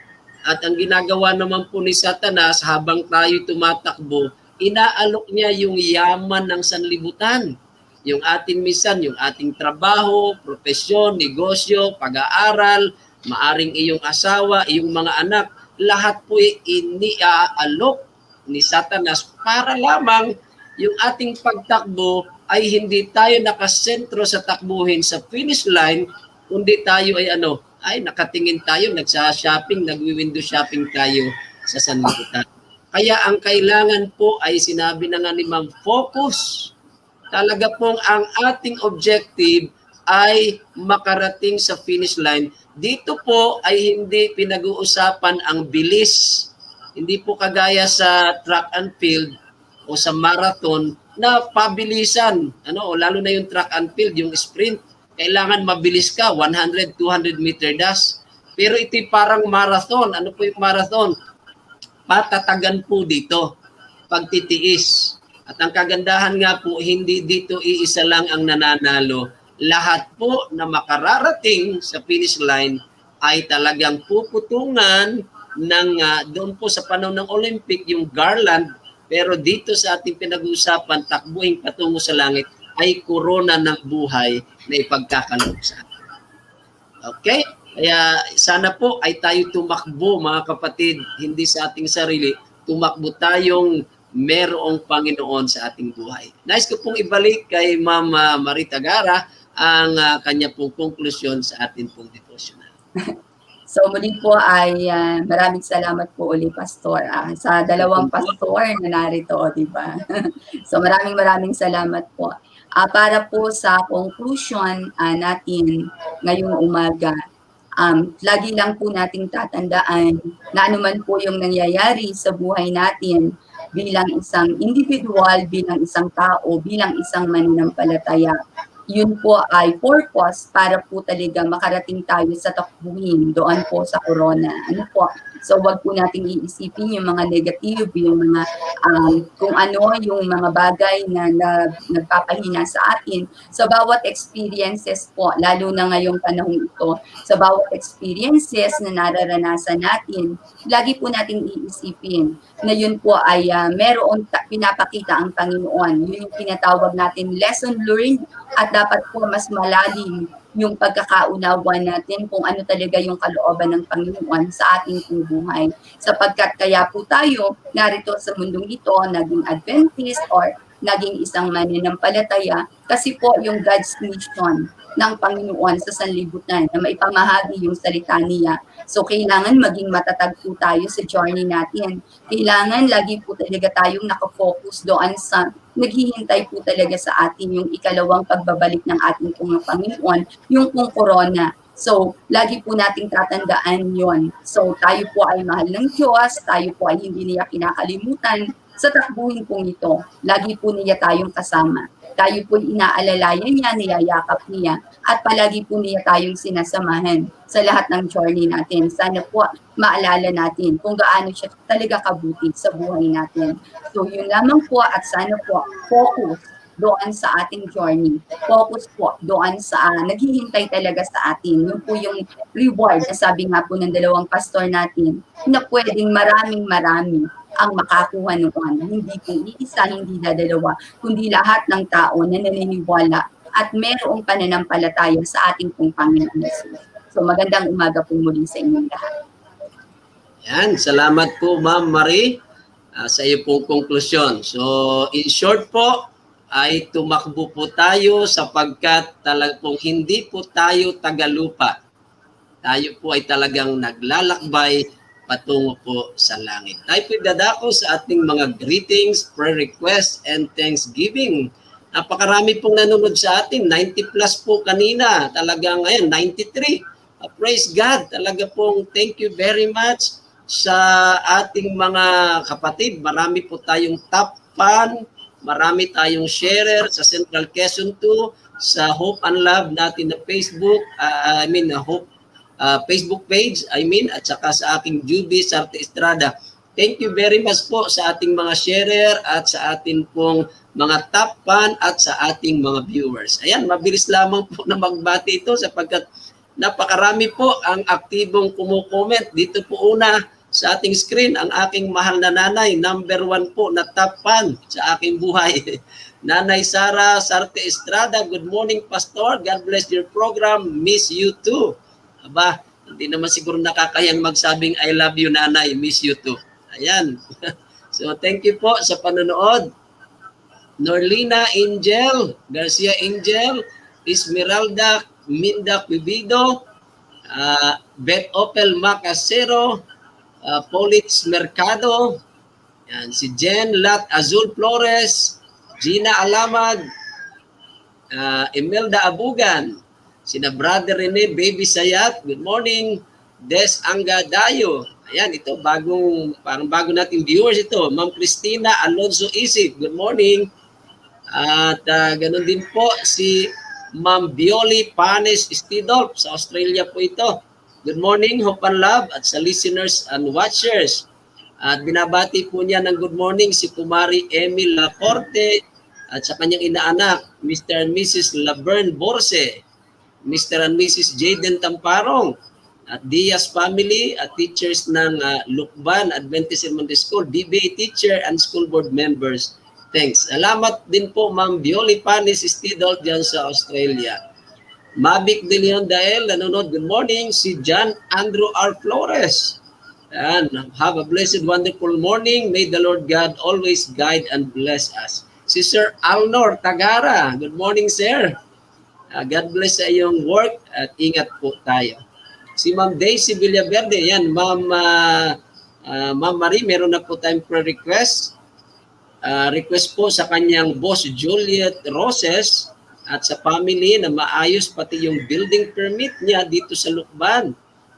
at ang ginagawa naman po ni Satanas habang tayo tumatakbo, inaalok niya yung yaman ng sanlibutan. Yung ating minsan, yung ating trabaho, profesyon, negosyo, pag-aaral, maaring iyong asawa, iyong mga anak, lahat po iniaalok ni Satanas para lamang yung ating pagtakbo ay hindi tayo nakasentro sa takbuhin sa finish line, kundi tayo ay nakatingin tayo, nagsa-shopping, nagwi-window shopping tayo sa sanlibutan. Kaya ang kailangan po ay sinabi na nga ni Ma'am, focus. Talaga pong ang ating objective ay makarating sa finish line. Dito po ay hindi pinag-uusapan ang bilis. Hindi po kagaya sa track and field o sa marathon na pabilisan. Lalo na yung track and field, yung sprint. Kailangan mabilis ka, 100, 200 meter dash. Pero ito parang marathon. Ano po yung marathon? Patatagan po dito, pagtitiis. At ang kagandahan nga po, hindi dito iisa lang ang nananalo. Lahat po na makararating sa finish line ay talagang puputungan ng, doon po sa panahon ng Olympic, yung garland, pero dito sa ating pinag-uusapan, takbuhin patungo sa langit, ay korona ng buhay na ipagkakaloob sa atin. Okay? Kaya sana po ay tayo tumakbo, mga kapatid, hindi sa ating sarili, tumakbo tayong merong Panginoon sa ating buhay. Nais ko pong ibalik kay Ma'am Marita Gara ang kanya pong konklusyon sa ating pong devotional. So muli po ay maraming salamat po uli, Pastor, sa dalawang pastor na narito, di ba? So maraming salamat po. Para po sa conclusion natin ngayong umaga, lagi lang po nating tatandaan na anuman po yung nangyayari sa buhay natin bilang isang individual, bilang isang tao, bilang isang mananampalataya, yun po ay purpose para po talaga makarating tayo sa takbuhin doon po sa corona. So wag po nating iisipin yung mga negative, yung mga kung ano yung mga bagay na nagpapahina sa atin. Sa bawat experiences po, lalo na ngayong panahon ito, sa bawat experiences na nararanasan natin, lagi po nating iisipin na yun po ay meron pinapakita ang Panginoon. Yun yung tinatawag natin lesson learned at dapat po mas malalim yung pagkakaunawa natin kung ano talaga yung kalooban ng Panginoon sa ating buhay. Sapagkat kaya po tayo narito sa mundong ito, naging Adventist or naging isang mananampalataya kasi po yung God's mission ng Panginoon sa sanlibutan na maipamahagi yung salita niya. So kailangan maging matatag po tayo sa journey natin. Kailangan lagi po talaga tayong nakafocus doon sa naghihintay po talaga sa atin yung ikalawang pagbabalik ng ating pong Panginoon, yung pong corona. So, lagi po nating tatandaan yon. So, tayo po ay mahal ng Diyos, tayo po ay hindi niya kinakalimutan. Sa takbuhin pong ito, lagi po niya tayong kasama. Tayo po inaalalayan niya, niyayakap niya, at palagi po niya tayong sinasamahan sa lahat ng journey natin. Sana po maalala natin kung gaano siya talaga kabuti sa buhay natin. So, yun lamang po at sana po focus doon sa ating journey. Focus po doon sa naghihintay talaga sa atin. Yun po yung reward na sabi nga po ng dalawang pastor natin na pwedeng maraming ang makakuha noon. Hindi po iisa, hindi dadalawa, kundi lahat ng tao na naniniwala at mayroong pananampalataya sa ating pong Panginoon Jesus. So magandang umaga po muli sa inyong lahat. Yan, salamat po Ma'am Marie sa iyo pong konklusyon. So in short po, ay tumakbo po tayo sapagkat talagang hindi po tayo tagalupa. Tayo po ay talagang naglalakbay patungo po sa langit. Tayo po dadako sa ating mga greetings, prayer requests, and thanksgiving. Napakarami pong nanonood sa atin. 90 plus po kanina. Talagang ngayon, 93. Praise God. Talaga pong thank you very much sa ating mga kapatid. Marami po tayong top fan. Marami tayong sharer sa Central Quezon 2, sa Hope and Love natin na Facebook, Hope Facebook page, at saka sa aking Judy Sarte Estrada. Thank you very much po sa ating mga sharer at sa ating pong mga top fan at sa ating mga viewers. Ayan, mabilis lamang po na magbati ito sapagkat napakarami po ang aktibong kumukomment. Dito po una sa ating screen, ang aking mahal na nanay, number 1 po na top fan sa aking buhay. Nanay Sara Sarte Estrada, good morning Pastor, God bless your program, miss you too. Aba, hindi naman siguro nakakayang magsabing I love you nanay, miss you too. Ayan. So thank you po sa panonood. Norlina Angel, Garcia Angel, Esmeralda Minda Quibido, Beth Opel Macasero, Politz Mercado, yan, si Jen Lat Azul Flores, Gina Alamag, Imelda Abugan, sina Brother Rene Baby Sayat, good morning, Des Anga Dayo, ayan, ito, parang bago nating viewers ito, Ma'am Cristina Alonso Isip, good morning, at ganun din po si Ma'am Bioli Panes Stidolf, sa Australia po ito. Good morning, Hope and Love, at sa listeners and watchers. At binabati po niya ng good morning si Kumari Emil Laporte at sa kanyang inaanak, Mr. and Mrs. Laverne Borse, Mr. and Mrs. Jaden Tamparong, at Diaz family at teachers ng Lukban Adventist Elementary School, DBA teacher and school board members. Thanks. Salamat din po Ma'am Bioli Panis Stidol dyan sa Australia. Mavic De Leon Dael, nanonood, good morning. Si John Andrew R. Flores. And have a blessed, wonderful morning. May the Lord God always guide and bless us. Si Sir Alnor Tagara, good morning, sir. God bless sa iyong work at ingat po tayo. Si Ma'am Daisy Villaverde, yan, Ma'am Marie, meron na po tayong prayer request. Request po sa kanyang boss Juliet Roses at sa family na maayos pati yung building permit niya dito sa Lukban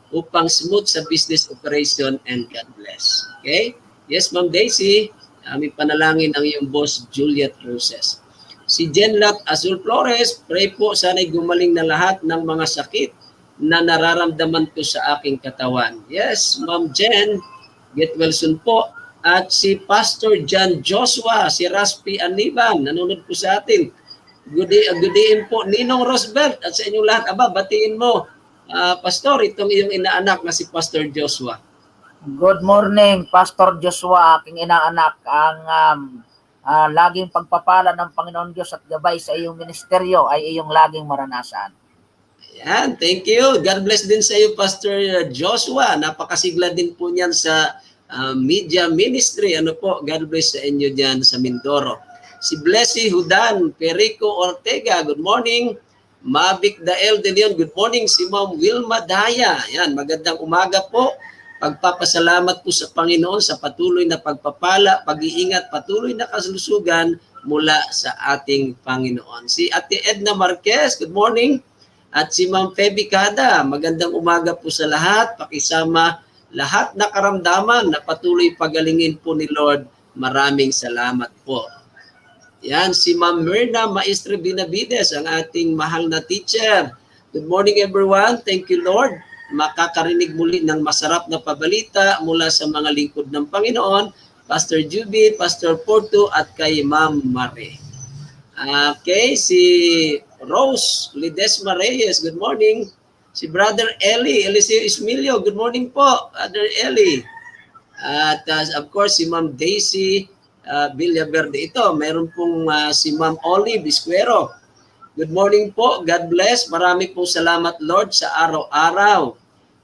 upang smooth sa business operation, and God bless. Okay? Yes, Ma'am Daisy, aming panalangin ang iyong boss Juliet Roses. Si Jenlat Azul Flores, pray po sana'y gumaling na lahat ng mga sakit na nararamdaman ko sa aking katawan. Yes, Ma'am Jen, get well soon po. At si Pastor John Joshua, si Raspi Aniban, nanonood po sa atin. Goodin po, Ninong Rosbert, at sa inyong lahat. Aba, batiin mo, Pastor, itong iyong inaanak na si Pastor Joshua. Good morning, Pastor Joshua, aking inaanak. Ang laging pagpapala ng Panginoon Diyos at gabay sa iyong ministeryo ay iyong laging maranasan. Ayan, thank you. God bless din sa iyo, Pastor Joshua. Napakasigla din po niyan sa media ministry. Ano po, God bless sa inyo dyan sa Mindoro. Si Blessy Hudan, Perico Ortega, good morning. Mavic Dael de Leon, good morning. Si Ma'am Wilma Daya, yan, magandang umaga po. Pagpapasalamat po sa Panginoon sa patuloy na pagpapala, pag-iingat, patuloy na kalusugan mula sa ating Panginoon. Si Ate Edna Marquez, good morning. At si Ma'am Feby Cada, magandang umaga po sa lahat. Pakisama lahat na karamdaman na patuloy pagalingin po ni Lord. Maraming salamat po. Yan, si Ma'am Myrna Maestre Binavides, ang ating mahal na teacher. Good morning everyone. Thank you Lord. Makakarinig muli ng masarap na pabalita mula sa mga lingkod ng Panginoon, Pastor Juby, Pastor Porto at kay Ma'am Mare. Okay, si Rose Lidesma Reyes, good morning. Si Brother Eli, Eliseo Ismilio, good morning po, Brother Eli. At of course, si Ma'am Daisy Villaverde. Ito, meron pong si Ma'am Olive Isquero. Good morning po, God bless. Marami pong salamat Lord sa araw-araw.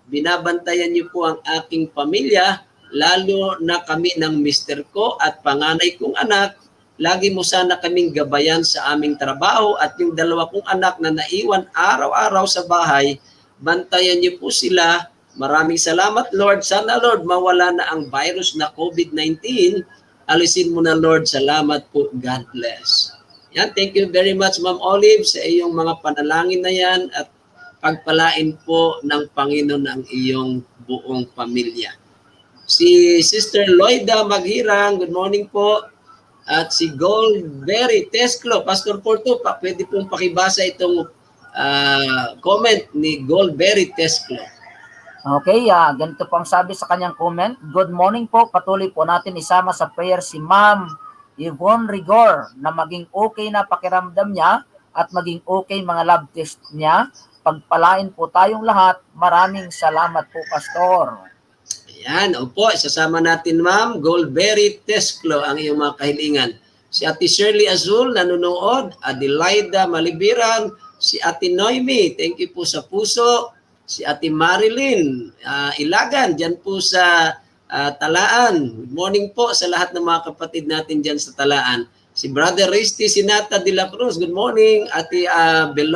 Binabantayan niyo po ang aking pamilya, lalo na kami ng mister ko at panganay kong anak. Lagi mo sana kaming gabayan sa aming trabaho at yung dalawa kong anak na naiwan araw-araw sa bahay, bantayan niyo po sila. Maraming salamat Lord. Sana Lord mawala na ang virus na COVID-19. Alisin mo na Lord. Salamat po. God bless. Yan, thank you very much Ma'am Olive sa iyong mga panalangin na yan at pagpalain po ng Panginoon ang iyong buong pamilya. Si Sister Loida Maghirang, good morning po. At si Goldberry Tesclo, Pastor Porto, pwede pong pakibasa itong comment ni Goldberry Tesclo. Okay, ganito po ang sabi sa kanyang comment. Good morning po, patuloy po natin isama sa prayer si Ma'am Yvonne Rigor na maging okay na pakiramdam niya at maging okay mga lab test niya. Pagpalain po tayong lahat. Maraming salamat po, Pastor. Ayan, opo, isasama natin Ma'am Goldberry Tesclo ang iyong mga kahilingan. Si Ate Shirley Azul nanonood, Adelaida Malibiran, si Ate Noemi, thank you po sa puso. Si Ate Marilyn Ilagan, dyan po sa Talaan. Good morning po sa lahat ng mga kapatid natin dyan sa Talaan. Si Brother Risty Sinata de la Cruz, good morning. Ate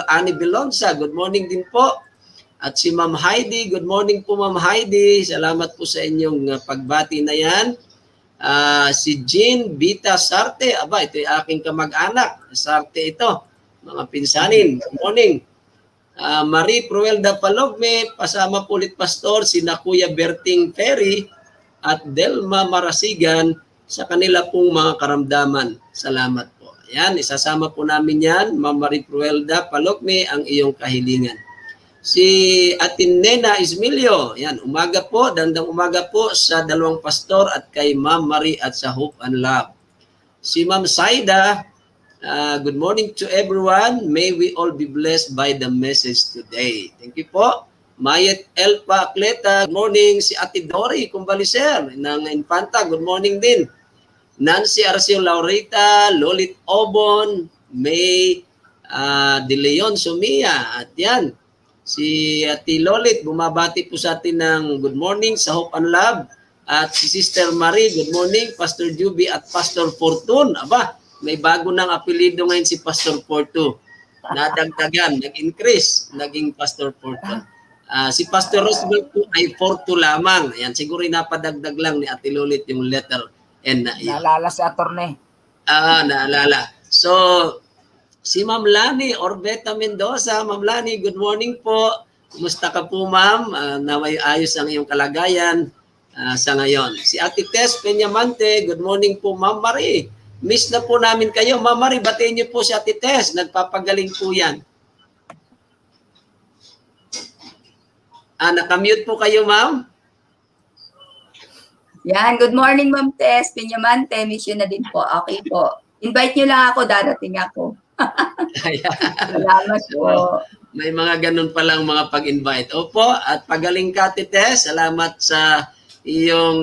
Ani Belonsa, good morning din po. At si Ma'am Heidi, good morning po Ma'am Heidi. Salamat po sa inyong pagbati na yan. Si Jean Bita Sarte, aba ito yung aking kamag-anak. Sarte ito, mga pinsanin. Good morning. Marie Pruelda Palogme, pasama po ulit Pastor, si Kuya Berting Ferry at Delma Marasigan sa kanila pong mga karamdaman. Salamat po. Ayan, isasama po namin yan. Ma'am Marie Pruelda Palogme, ang iyong kahilingan. Si Atinena Ismilio, yan, umaga po, dandang umaga po sa dalawang pastor at kay Ma'am Marie at sa Hope and Love. Si Ma'am Saida, good morning to everyone. May we all be blessed by the message today. Thank you po. Mayet Elpa Akleta, good morning. Si Ate Dory Kumbaliser ng Infanta, good morning din. Nancy Arceo Laurita, Lolit Obon, May De Leon Sumia, at yan. Si Ate Lolit, bumabati po sa atin ng good morning sa Hope and Love. At si Sister Marie, good morning. Pastor Juby at Pastor Fortune. Aba, may bago ng apelido ngayon si Pastor Porto. Nadagdagan, nag-increase, naging Pastor Porto. Si Pastor Roosevelt po ay Porto lamang. Ayan, siguro napadagdag lang ni Ate Lolit yung letter N na iyan. Naalala si Attorney. Naalala. So, si Ma'am Lani Orbeta Mendoza. Ma'am Lani, good morning po. Kumusta ka po ma'am? Naway ayos ang iyong kalagayan sa ngayon. Si Ate Tess Peñamante, good morning po Ma'am Marie. Miss na po namin kayo. Ma'am Marie, batiin niyo po si Ate Tess. Nagpapagaling po yan. Nakamute po kayo ma'am? Yan, good morning Ma'am Tess Pinyamante. Miss you na din po. Okay po. Invite niyo lang ako, darating ako. Salamat po. May mga ganun palang mga pag-invite. Opo, at pagaling ka, Tess. Salamat sa iyong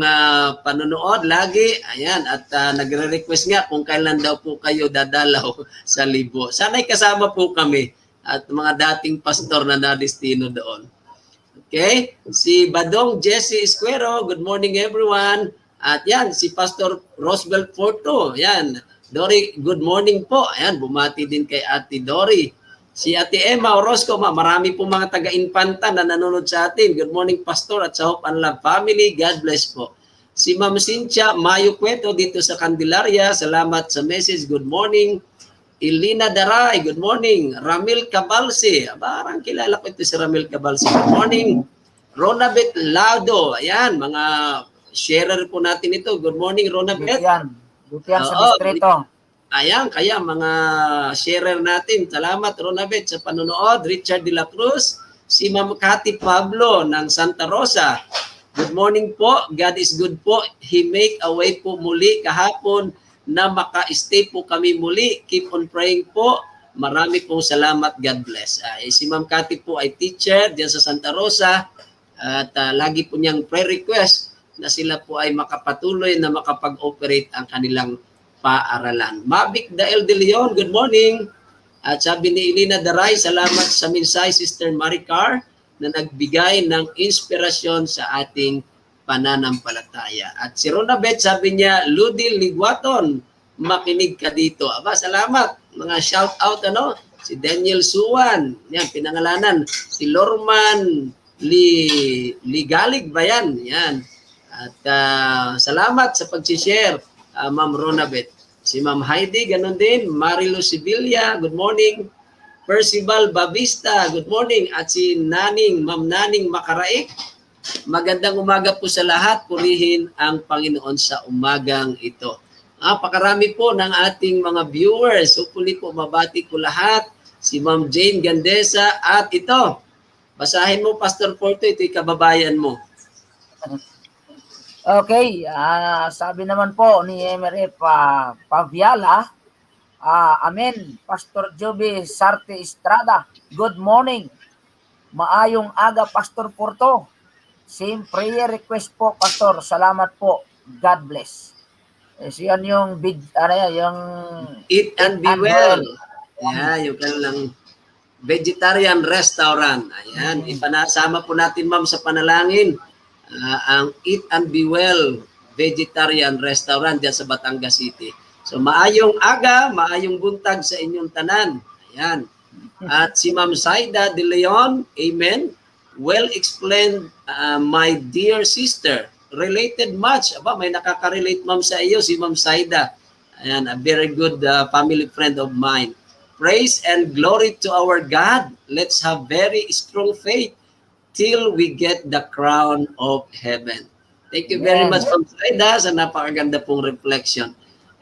panonood lagi. Ayan, at nagre-request nga kung kailan daw po kayo dadalaw sa Libo. Sana'y kasama po kami at mga dating pastor na nadestino doon. Okay? Si Badong Jesse Esquero, good morning everyone. At yan, si Pastor Roosevelt Porto. Yan. Dory, good morning po. Ayan, bumati din kay Ate Dory. Si Ate Emma Orozco, marami po mga taga-Infanta na nanonood sa atin. Good morning, Pastor, at sa Hope and Love Family. God bless po. Si Ma'am Cynthia Mayo Cueto dito sa Candelaria. Salamat sa message. Good morning. Ilina Daray, good morning. Ramil Cabalse, parang kilala ko ito si Ramil Cabalse. Good morning. Ronabet Laudo, ayan, mga sharer po natin ito. Good morning, Ronabet. Dutian sa distrito. Ayan, kaya mga sharer natin. Salamat, Ronabet, sa panonood. Richard de la Cruz, si Ma'am Cathy Pablo ng Santa Rosa. Good morning po. God is good po. He make a way po muli kahapon na maka-stay po kami muli. Keep on praying po. Marami pong salamat. God bless. Si Ma'am Cathy po ay teacher diyan sa Santa Rosa at lagi po niyang prayer request na sila po ay makapatuloy na makapag-operate ang kanilang paaralan. Mavic Dael de Leon, good morning. At sabi ni Elena Daray, salamat sa mensahe Sister Maricar na nagbigay ng inspirasyon sa ating pananampalataya. At si Ronabet, sabi niya, Ludil Ligwaton, makinig ka dito. Aba, salamat. Mga shout out, si Daniel Suwan, yan, pinangalanan. Si Lorman Ligalig ba yan? Yan. At salamat sa pag-share, Ma'am Ronabet. Si Ma'am Heidi, ganun din. Marilu Sibilia, good morning. Percival Babista, good morning. At si Naning, Ma'am Naning Makaraik, magandang umaga po sa lahat. Purihin ang Panginoon sa umagang ito. Pakarami po ng ating mga viewers. Hopefully po mabati ko lahat. Si Ma'am Jane Gandesa at ito. Basahin mo, Pastor Porto, ito'y kababayan mo. Okay, sabi naman po ni Emery Paviala, Amen, Pastor Joby Sarte Estrada, good morning. Maayong aga, Pastor Porto. Same prayer request po, Pastor. Salamat po. God bless. So yan yung yung Eat and be well. Yeah, yung kanilang vegetarian restaurant. Ayan, ipanasama po natin, ma'am, sa panalangin ang Eat and Be Well Vegetarian Restaurant diyan sa Batangas City. So maayong aga, maayong buntag sa inyong tanan. Ayan. At si Ma'am Saida de Leon, amen. Well explained, my dear sister. Related much. Aba, may nakaka-relate, ma'am, sa iyo, si Ma'am Saida. Ayan, a very good family friend of mine. Praise and glory to our God. Let's have very strong faith till we get the crown of heaven. Thank you very much, Ma'am Saida, sa napakaganda pong reflection.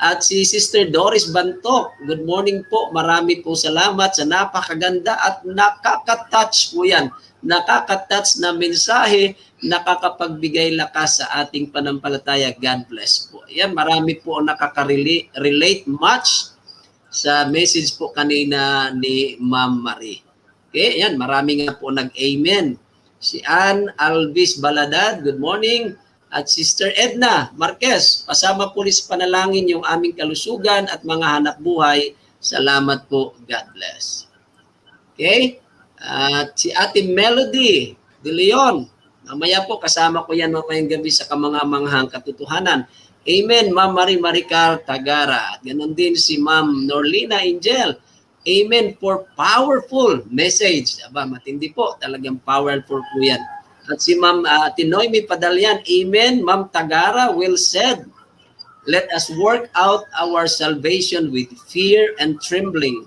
At si Sister Doris Bantok, good morning po. Marami po salamat sa napakaganda at nakaka-touch po yan. Nakaka-touch na mensahe, nakakapagbigay lakas sa ating panampalataya. God bless po. Yan, marami po nakaka-relate much sa message po kanina ni Ma'am Marie. Okay, yan, marami nga po nag-amen. Si Ann Alvis Baladad, good morning. At Sister Edna Marquez, pasama po sa panalangin yung aming kalusugan at mga hanap buhay. Salamat po. God bless. Okay? At si Ate Melody de Leon, mamaya po kasama ko yan mamayang gabi sa kamangamanghang katotohanan. Amen, Ma'am Marie Maricar Tagara. At ganoon din si Ma'am Norlina Angel. Amen for powerful message. Aba, matindi po. Talagang powerful po yan. At si Ma'am Tinoymi Padalyan, amen, Ma'am Tagara, well said. Let us work out our salvation with fear and trembling,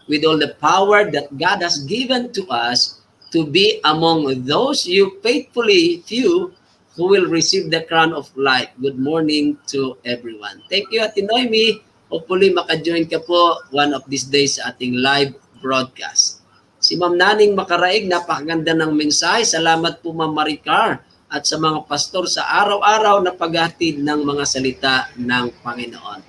with all the power that God has given to us to be among those you faithfully few who will receive the crown of life. Good morning to everyone. Thank you, Ate Noemi. Hopefully, maka-join ka po one of these days sa ating live broadcast. Si Ma'am Naning Makaraig, napakaganda ng mensahe. Salamat po, Ma'am Maricar, at sa mga pastor sa araw-araw na paghatid ng mga salita ng Panginoon.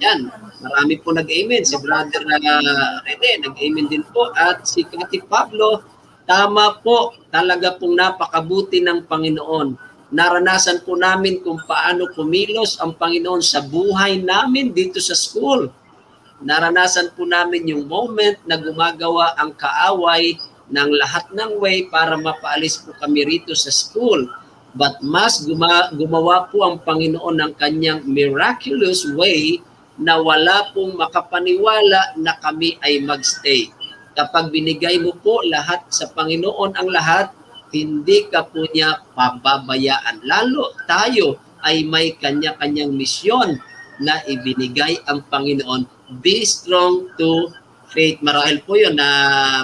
Yan, marami po nag-amen. Si Brother Rene, nag-amen din po. At si Cathy Pablo, tama po, talaga pong napakabuti ng Panginoon. Naranasan po namin kung paano kumilos ang Panginoon sa buhay namin dito sa school. Naranasan po namin yung moment na gumagawa ang kaaway ng lahat ng way para mapaalis po kami rito sa school. But mas gumawa po ang Panginoon ng kanyang miraculous way na wala pong makapaniwala na kami ay magstay. Kapag binigay mo po lahat sa Panginoon ang lahat, hindi ka po niya pababayaan. Lalo tayo ay may kanya-kanyang misyon na ibinigay ang Panginoon. Be strong to faith. Marahil po yun na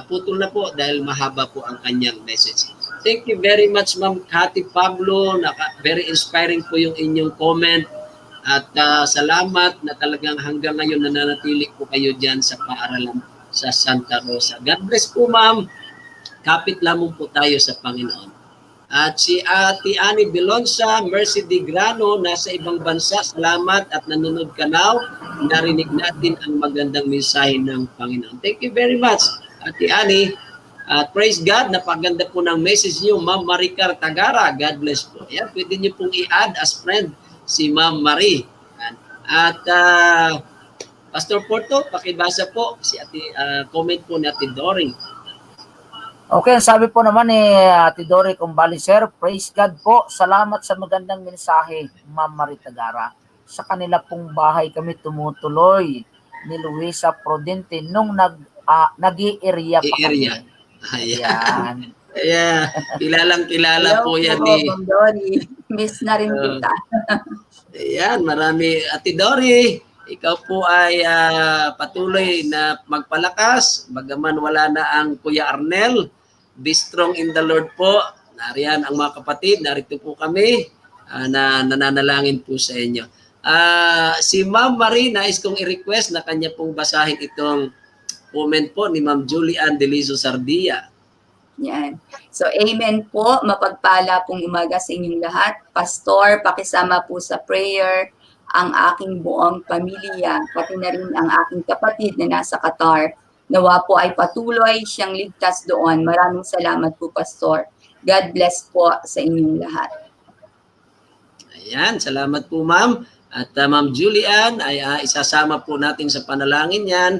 putol na po dahil mahaba po ang kanyang message. Thank you very much, Ma'am Cathy Pablo. Very inspiring po yung inyong comment. At salamat na talagang hanggang ngayon nananatili po kayo dyan sa paaralan sa Santa Rosa. God bless po, Ma'am. Kapit lamang po tayo sa Panginoon. At si Ate Annie Bilonsa, Mercy de Grano, nasa ibang bansa. Salamat at nanonood ka now. Narinig natin ang magandang mensahe ng Panginoon. Thank you very much, Ate Annie. Praise God, napaganda po ng message niyo, Ma'am Maricar Tagara. God bless po. Yan, pwede niyo pong i-add as friend si Ma'am Marie. At Pastor Porto, pakibasa po si Ate, comment po ni Ate Doring. Okay, sabi po naman ni Ate Dory Kumbali, Sir, praise God po. Salamat sa magandang mensahe, Ma'am Marie Tagara. Sa kanila pong bahay kami tumutuloy ni Luisa Prudente nung nag-i-area pa kami. Ayan. Yeah, kilala po yan ni Ma'am Dory. Miss na rin kita. Ayan, marami. Ate Dory, ikaw po ay patuloy na magpalakas. Bagaman wala na ang Kuya Arnel, be strong in the Lord po. Nariyan ang mga kapatid, narito po kami na nananalangin po sa inyo. Si Ma'am Marie, nais kong i-request na kanya pong basahin itong comment po ni Ma'am Julian Delizo Sardia. Yan. So, amen po. Mapagpala pong umaga sa inyong lahat. Pastor, pakisama po sa prayer ang aking buong pamilya, pati na rin ang aking kapatid na nasa Qatar. Nawa po ay patuloy siyang ligtas doon. Maraming salamat po, Pastor. God bless po sa inyong lahat. Ayan, salamat po, Ma'am. At Ma'am Julian, ay isasama po natin sa panalangin yan.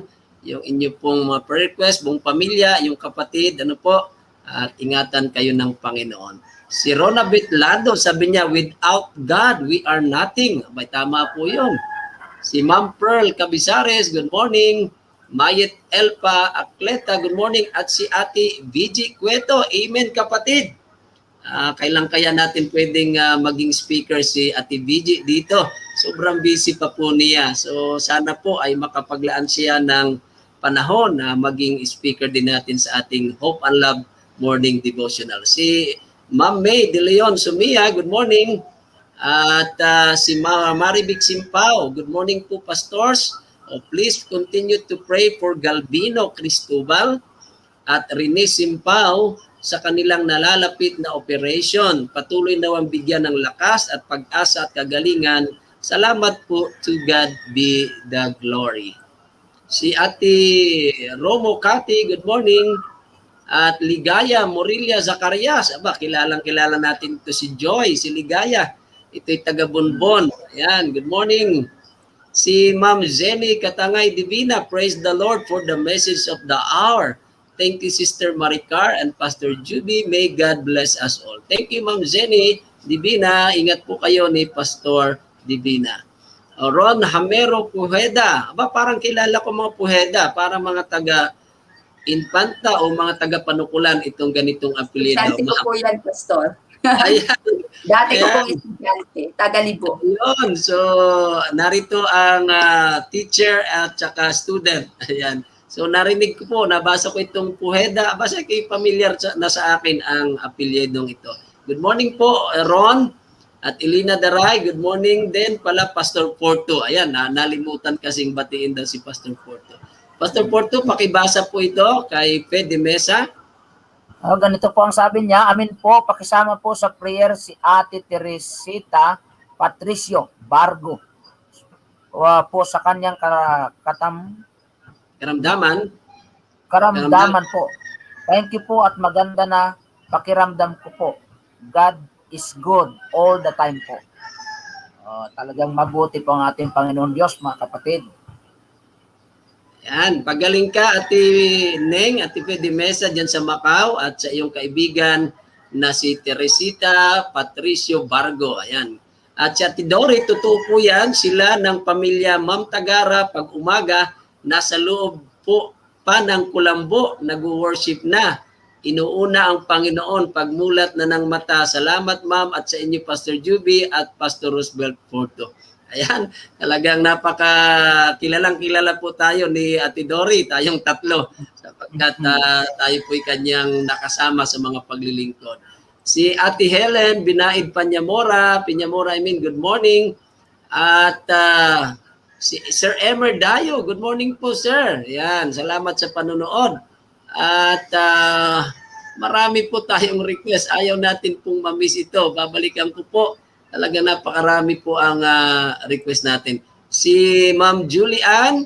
Yung inyo pong mga prayer request, buong pamilya, yung kapatid, ano po, at ingatan kayo ng Panginoon. Si Rona Bitlado, sabi niya, without God, we are nothing. Abay, tama po yun. Si Ma'am Pearl Cabizares, good morning. Mayet Elpa Akleta, good morning. At si Ate VG Cueto, amen kapatid. Kailan kaya natin pwedeng maging speaker si Ate VG dito? Sobrang busy pa po niya. So sana po ay makapaglaan siya ng panahon na maging speaker din natin sa ating Hope and Love Morning Devotional. Si Ma'am May De Leon Sumia, good morning. At si Maribik Simpao, good morning po pastors. Please continue to pray for Galbino Cristobal at Rene Simpao sa kanilang nalalapit na operation. Patuloy nawang bigyan ng lakas at pag-asa at kagalingan. Salamat po, to God be the glory. Si Ate Romo Kati, good morning. At Ligaya Morilia Zacarias, kilalang-kilala natin ito si Joy, si Ligaya. Ito'y taga Bonbon. Ayan, good morning. Si Ma'am Zenny Katangay Divina, praise the Lord for the message of the hour. Thank you, Sister Maricar and Pastor Juby. May God bless us all. Thank you, Ma'am Zenny Divina. Ingat po kayo ni Pastor Divina. Ron Hamero Pujeda. Parang kilala ko mga Pujeda. Para mga taga-Infanta o mga taga-Panukulan itong ganitong apelyido. Estudyante ko po yan, Pastor. Ayan. Dati ko pong estudyante, Tagalibo. Yun. So, narito ang teacher at saka student. Ayan. So, narinig ko po, nabasa ko itong Pujeda. Basta kayo familiar na sa akin ang apelyidong ito. Good morning po, Ron at Elena Daray. Good morning din pala, Pastor Porto. Ayan, nalimutan kasing batiin daw si Pastor Porto. Pastor Porto, pakibasa po ito kay Fede Mesa. Ganito po ang sabi niya, amin po, pakisama po sa prayer si Ate Teresita Patricio Bargo po sa kanyang karamdaman po. Thank you po at maganda na pakiramdam ko po. God is good all the time po. Talagang mabuti po ang ating Panginoon Diyos, mga kapatid. Yan, pagaling ka Ate Neng, Ate Fede Mesa dyan sa Macau at sa iyong kaibigan na si Teresita Patricio Bargo. Ayan. At si Ate Dory, totoo po yan, sila ng pamilya Ma'am Tagara, pag umaga, nasa loob po pa ng kulambo, nag-worship na. Inuuna ang Panginoon, pagmulat na ng mata. Salamat ma'am at sa inyo Pastor Juby at Pastor Roosevelt Porto. Ayan, talagang kilalang kilala po tayo ni Ate Dory, tayong tatlo, sapagkat tayo po'y kanyang nakasama sa mga paglilingkod. Si Ate Helen Binaid Piñamora, good morning. At si Sir Emer Dayo, good morning po sir. Ayan, salamat sa panonood. At marami po tayong request. Ayaw natin pong mamiss ito. Babalikan ko po. Talaga napakarami po ang request natin. Si Ma'am Julian,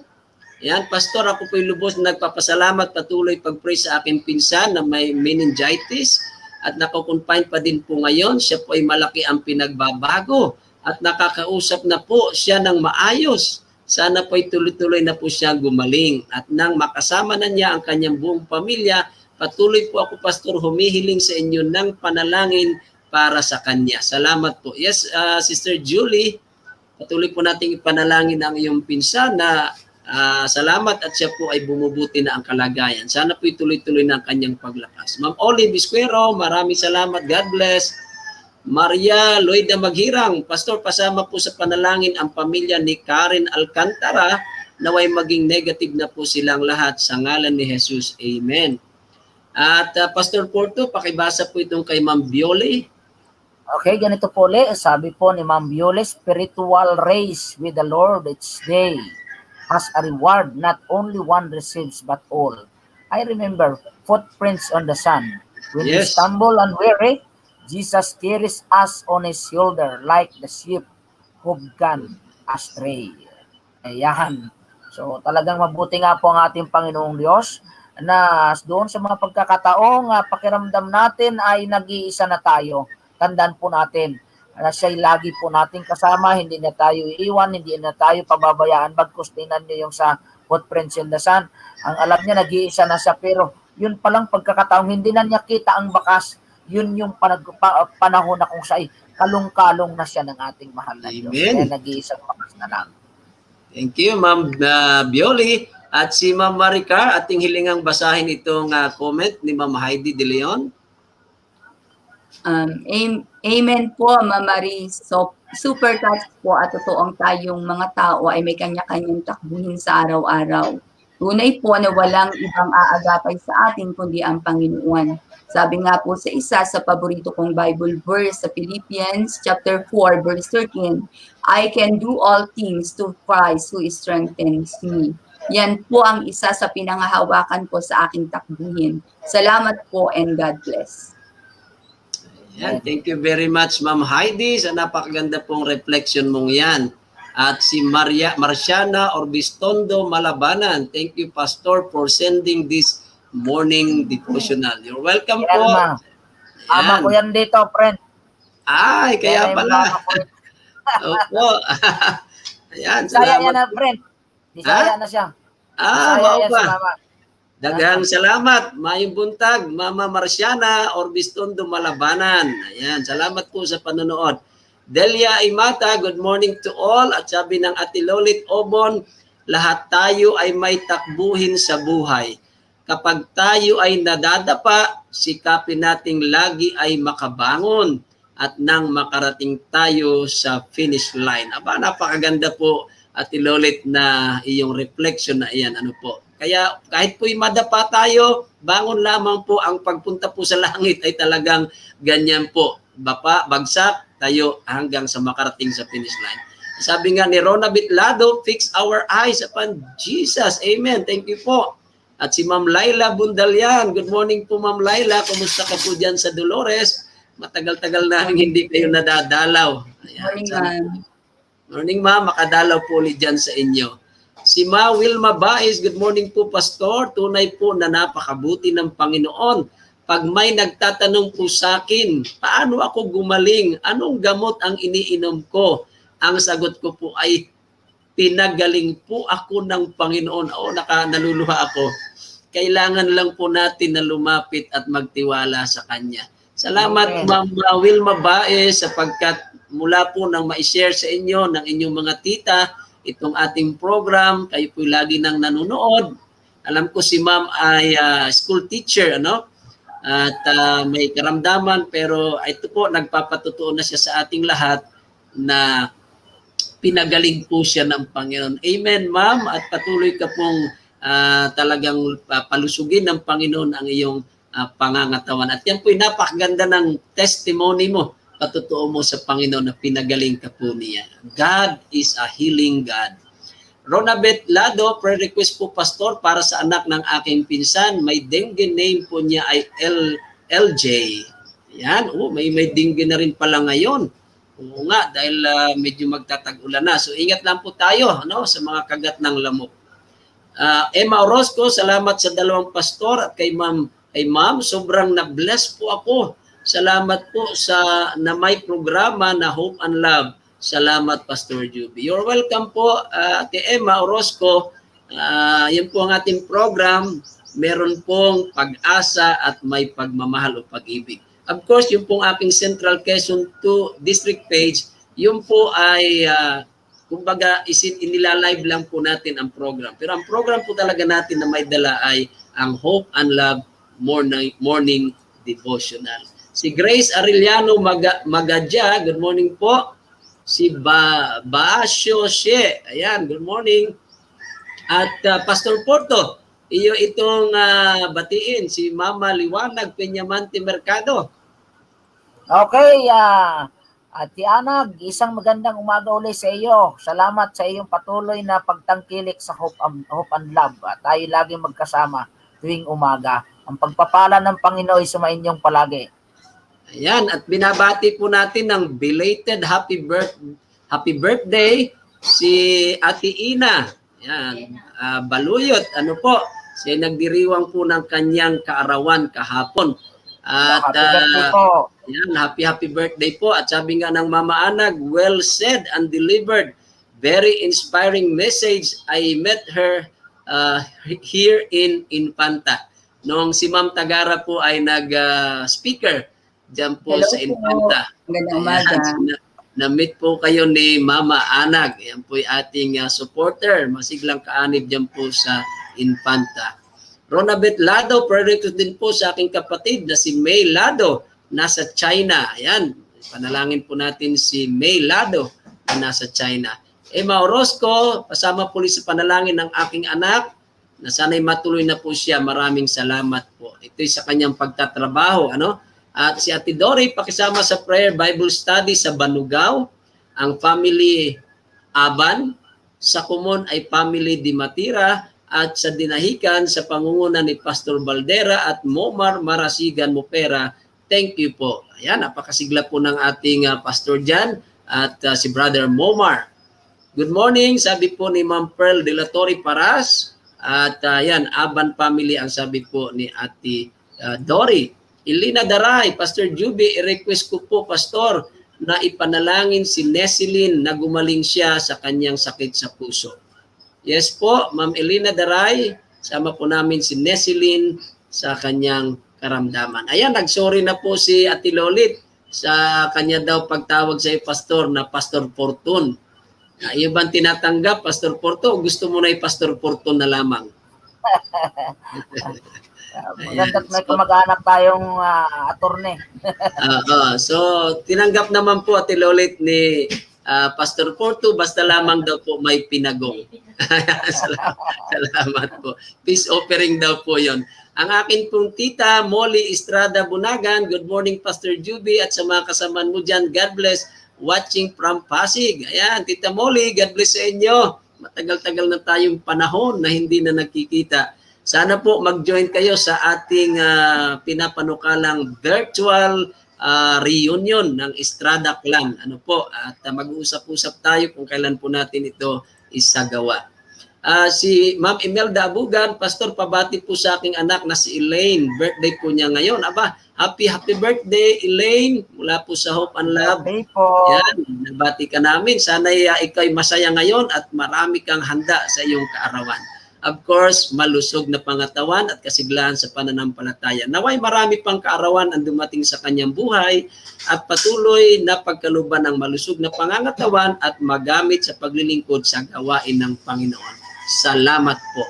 yan, Pastor, ako po'y lubos na nagpapasalamat, patuloy pag-pray sa aking pinsan na may meningitis at nakakonfine pa din po ngayon. Siya po ay malaki ang pinagbabago at nakakausap na po siya ng maayos. Sana po ay tuloy-tuloy na po siya gumaling at nang makasama na niya ang kanyang buong pamilya, patuloy po ako, Pastor, humihiling sa inyo ng panalangin para sa kanya. Salamat po. Yes, Sister Julie, patuloy po nating ipanalangin ang iyong pinsan na salamat at siya po ay bumubuti na ang kalagayan. Sana po ituloy-tuloy na ang kanyang paglakas. Ma'am Olive Isquero, maraming salamat. God bless. Maria Loida Maghirang, Pastor, pasama po sa panalangin ang pamilya ni Karen Alcantara naway maging negative na po silang lahat sa ngalan ni Jesus. Amen. At Pastor Porto, pakibasa po itong kay Ma'am Bioli. Okay, ganito po ulit. Sabi po ni Ma'am Bioli, spiritual race with the Lord each day has a reward, not only one receives but all. I remember footprints on the sand. When we Yes. stumble and weary, Jesus carries us on His shoulder like the sheep who've gone astray. Ayan. So talagang mabuti nga po ang ating Panginoong Diyos na doon sa mga pagkakataong pakiramdam natin ay nag-iisa na tayo. Tandaan po natin na siya'y lagi po nating kasama, hindi na tayo iiwan, hindi na tayo pababayaan. Bagkus tingnan niyo yung sa footprints in the sun. Ang alam niya, nag-iisa na siya, pero yun palang pagkakataong hindi na niya kita ang bakas. Yun yung panahon na kung sa'y kalong-kalong na siya ng ating mahal na Diyos. Amen. Kaya nag-iisang bakas na lang. Thank you, Ma'am Bioli. At si Ma'am Maricar, ating hilingang basahin itong comment ni Ma'am Heidi De Leon. Amen po, Ma'am Marie. So, super touched po at totoong tayong mga tao ay may kanya-kanyang takbuhin sa araw-araw. Tunay po na walang ibang aagapay sa atin kundi ang Panginoon. Sabi nga po sa isa sa paborito kong Bible verse sa Philippians chapter 4 verse 13, I can do all things to Christ who strengthens me. Yan po ang isa sa pinangahawakan ko sa aking takbuhin. Salamat po and God bless. Yan, thank you very much, Ma'am Heidi, sa napakaganda pong reflection mong yan. At si Marciana Orbistondo Malabanan, thank you, Pastor, for sending this morning devotional. You're welcome Yan, po. ma. Ama ko yan dito, friend. Ay, kaya Yan, pala. mama ko. Opo. Ayan, Bisaya yan salamat. na, friend. Bisaya na siya. Bisaya Mao yan ba? si mama. Daghang salamat. Mayong buntag, Mama Marciana Orbistondo Malabanan. Ayan, salamat po sa panonood. Delia Imata, good morning to all. At sabi ng Ate Lolit Obon, lahat tayo ay may takbuhin sa buhay. Kapag tayo ay nadadapa, sikapin nating lagi ay makabangon at nang makarating tayo sa finish line. Aba, napakaganda po, Ate Lolit, na iyong reflection na iyan. Ano po? Kaya kahit po'y madapa tayo, bangon lamang po. Ang pagpunta po sa langit ay talagang ganyan po. Bapa, bagsak, tayo hanggang sa makarating sa finish line. Sabi nga ni Rona Bitlado, fix our eyes upon Jesus. Amen. Thank you po. At si Ma'am Laila Bundalian. Good morning po, Ma'am Laila. Kumusta ka po dyan sa Dolores? Matagal-tagal namin hindi kayo nadadalaw. Ayan. Morning, ma'am. Morning, ma'am. Makadalaw po ulit dyan sa inyo. Si Ma Wilma Baez, good morning po, Pastor. Tunay po na napakabuti ng Panginoon. Pag may nagtatanong po sa akin, paano ako gumaling? Anong gamot ang iniinom ko? Ang sagot ko po ay, pinagaling po ako ng Panginoon. Naluluha ako. Kailangan lang po natin na lumapit at magtiwala sa Kanya. Salamat, Amen. Ma'am Wilma Baez, sapagkat mula po nang ma-share sa inyo ng inyong mga tita itong ating program, kayo po lagi nang nanonood. Alam ko si ma'am ay school teacher, ano? At may karamdaman, pero ito po, nagpapatutuo na siya sa ating lahat na pinagaling po siya ng Panginoon. Amen, ma'am. At patuloy ka pong talagang palusugin ng Panginoon ang iyong pangangatawan. At yan po'y napakaganda ng testimony mo, patutuo mo sa Panginoon na pinagaling ka po niya. God is a healing God. Ronabet Lado, prayer request po, Pastor, para sa anak ng aking pinsan. May dengue, name po niya ay LJ. Yan, may dengue na rin pala ngayon. Oo nga, dahil medyo magtatag-ulan na. So ingat lang po tayo, ano, sa mga kagat ng lamok. Emma Orozco, salamat sa dalawang pastor at kay ma'am, sobrang na-bless po ako. Salamat po sa na may programa na Hope and Love. Salamat, Pastor Juby. You're welcome po, Ate Emma Orozco. Yan po ang ating program. Meron pong pag-asa at may pagmamahal o pag-ibig. Of course, yung pong aking Central Quezon 2 District page, yung po ay, kumbaga, inilalive lang po natin ang program. Pero ang program po talaga natin na may dala ay ang Hope and Love Morning Devotional. Si Grace Arellano Magadja, good morning po. Si Baasyo She, ayan, good morning. At Pastor Porto, itong batiin, si Mama Liwanag Peñamante Mercado. Okay, Ate Anag, isang magandang umaga ulit sa iyo. Salamat sa iyong patuloy na pagtangkilik sa Hope and Love. Tayo laging magkasama tuwing umaga. Ang pagpapala ng Panginoon ay sumainyong palagi. Ayan, at binabati po natin ng belated happy birthday si Ate Ina. Ayan, Baluyot, ano po, siya nagdiriwang po ng kanyang kaarawan kahapon. At ayan, happy birthday po. At sabi nga ng Mama Anag, well said and delivered. Very inspiring message. I met her here in Infanta. Noong si Ma'am Tagara po ay nag-speaker dyan po Hello sa Infanta. Magandang umaga. Na-meet po kayo ni Mama Anag. Yan po yung ating supporter. Masiglang kaanib dyan po sa Infanta. Ronabet Lado, prayer request din po sa aking kapatid na si May Lado, nasa China. Ayan, panalangin po natin si May Lado na nasa China. Emma Orozco, pasama po sa panalangin ng aking anak na sana'y matuloy na po siya. Maraming salamat po. Ito'y sa kanyang pagtatrabaho. Ano? At si Ate Dory, pakisama sa prayer Bible study sa Banugao. Ang family Aban, sa Kumon ay family Dimatira, at sa Dinahican sa pangunguna ni Pastor Baldera at Momar Marasigan Mopera. Thank you po. Ayan, napakasigla po ng ating Pastor Jan at si Brother Momar. Good morning, sabi po ni Ma'am Pearl de la Torre Paras. At ayan, Aban family ang sabi po ni Ate Dory. Ilina Daray, Pastor Juby, i-request ko po, Pastor, na ipanalangin si Nesilin na gumaling siya sa kanyang sakit sa puso. Yes po, Ma'am Elena Daray, sama po namin si Nesilin sa kanyang karamdaman. Ayan, nagsorry na po si Ate Lolit sa kanya daw pagtawag sa pastor na Pastor Fortun. Iyo bang tinatanggap, Pastor Porto? Gusto mo na i-Pastor Fortun na lamang? Maganda may kamag-anak tayong attorney. So, tinanggap naman po Ate Lolit ni Pastor Porto, basta lamang daw po may pinagong. Salamat po. Peace offering daw po yon. Ang akin pong tita, Molly Estrada Bunagan, good morning Pastor Juby at sa mga kasamaan mo dyan, God bless, watching from Pasig. Ayan, Tita Molly, God bless sa inyo. Matagal-tagal na tayong panahon na hindi na nakikita. Sana po mag-join kayo sa ating pinapanukalang virtual reunion ng Estrada Clan. Ano po, at mag-uusap-usap tayo kung kailan po natin ito isagawa. Si Ma'am Imelda Abugan, Pastor, pabati po sa aking anak na si Elaine. Birthday po niya ngayon. Aba, happy birthday, Elaine, mula po sa Hope and Love. Birthday po. Yan, nabati ka namin. Sana ikaw ay masaya ngayon at marami kang handa sa iyong kaarawan. Of course, malusog na pangatawan at kasiglahan sa pananampalataya. Naway marami pang kaarawan ang dumating sa kanyang buhay at patuloy na pagkaluban ng malusog na pangangatawan at magamit sa paglilingkod sa gawain ng Panginoon. Salamat po.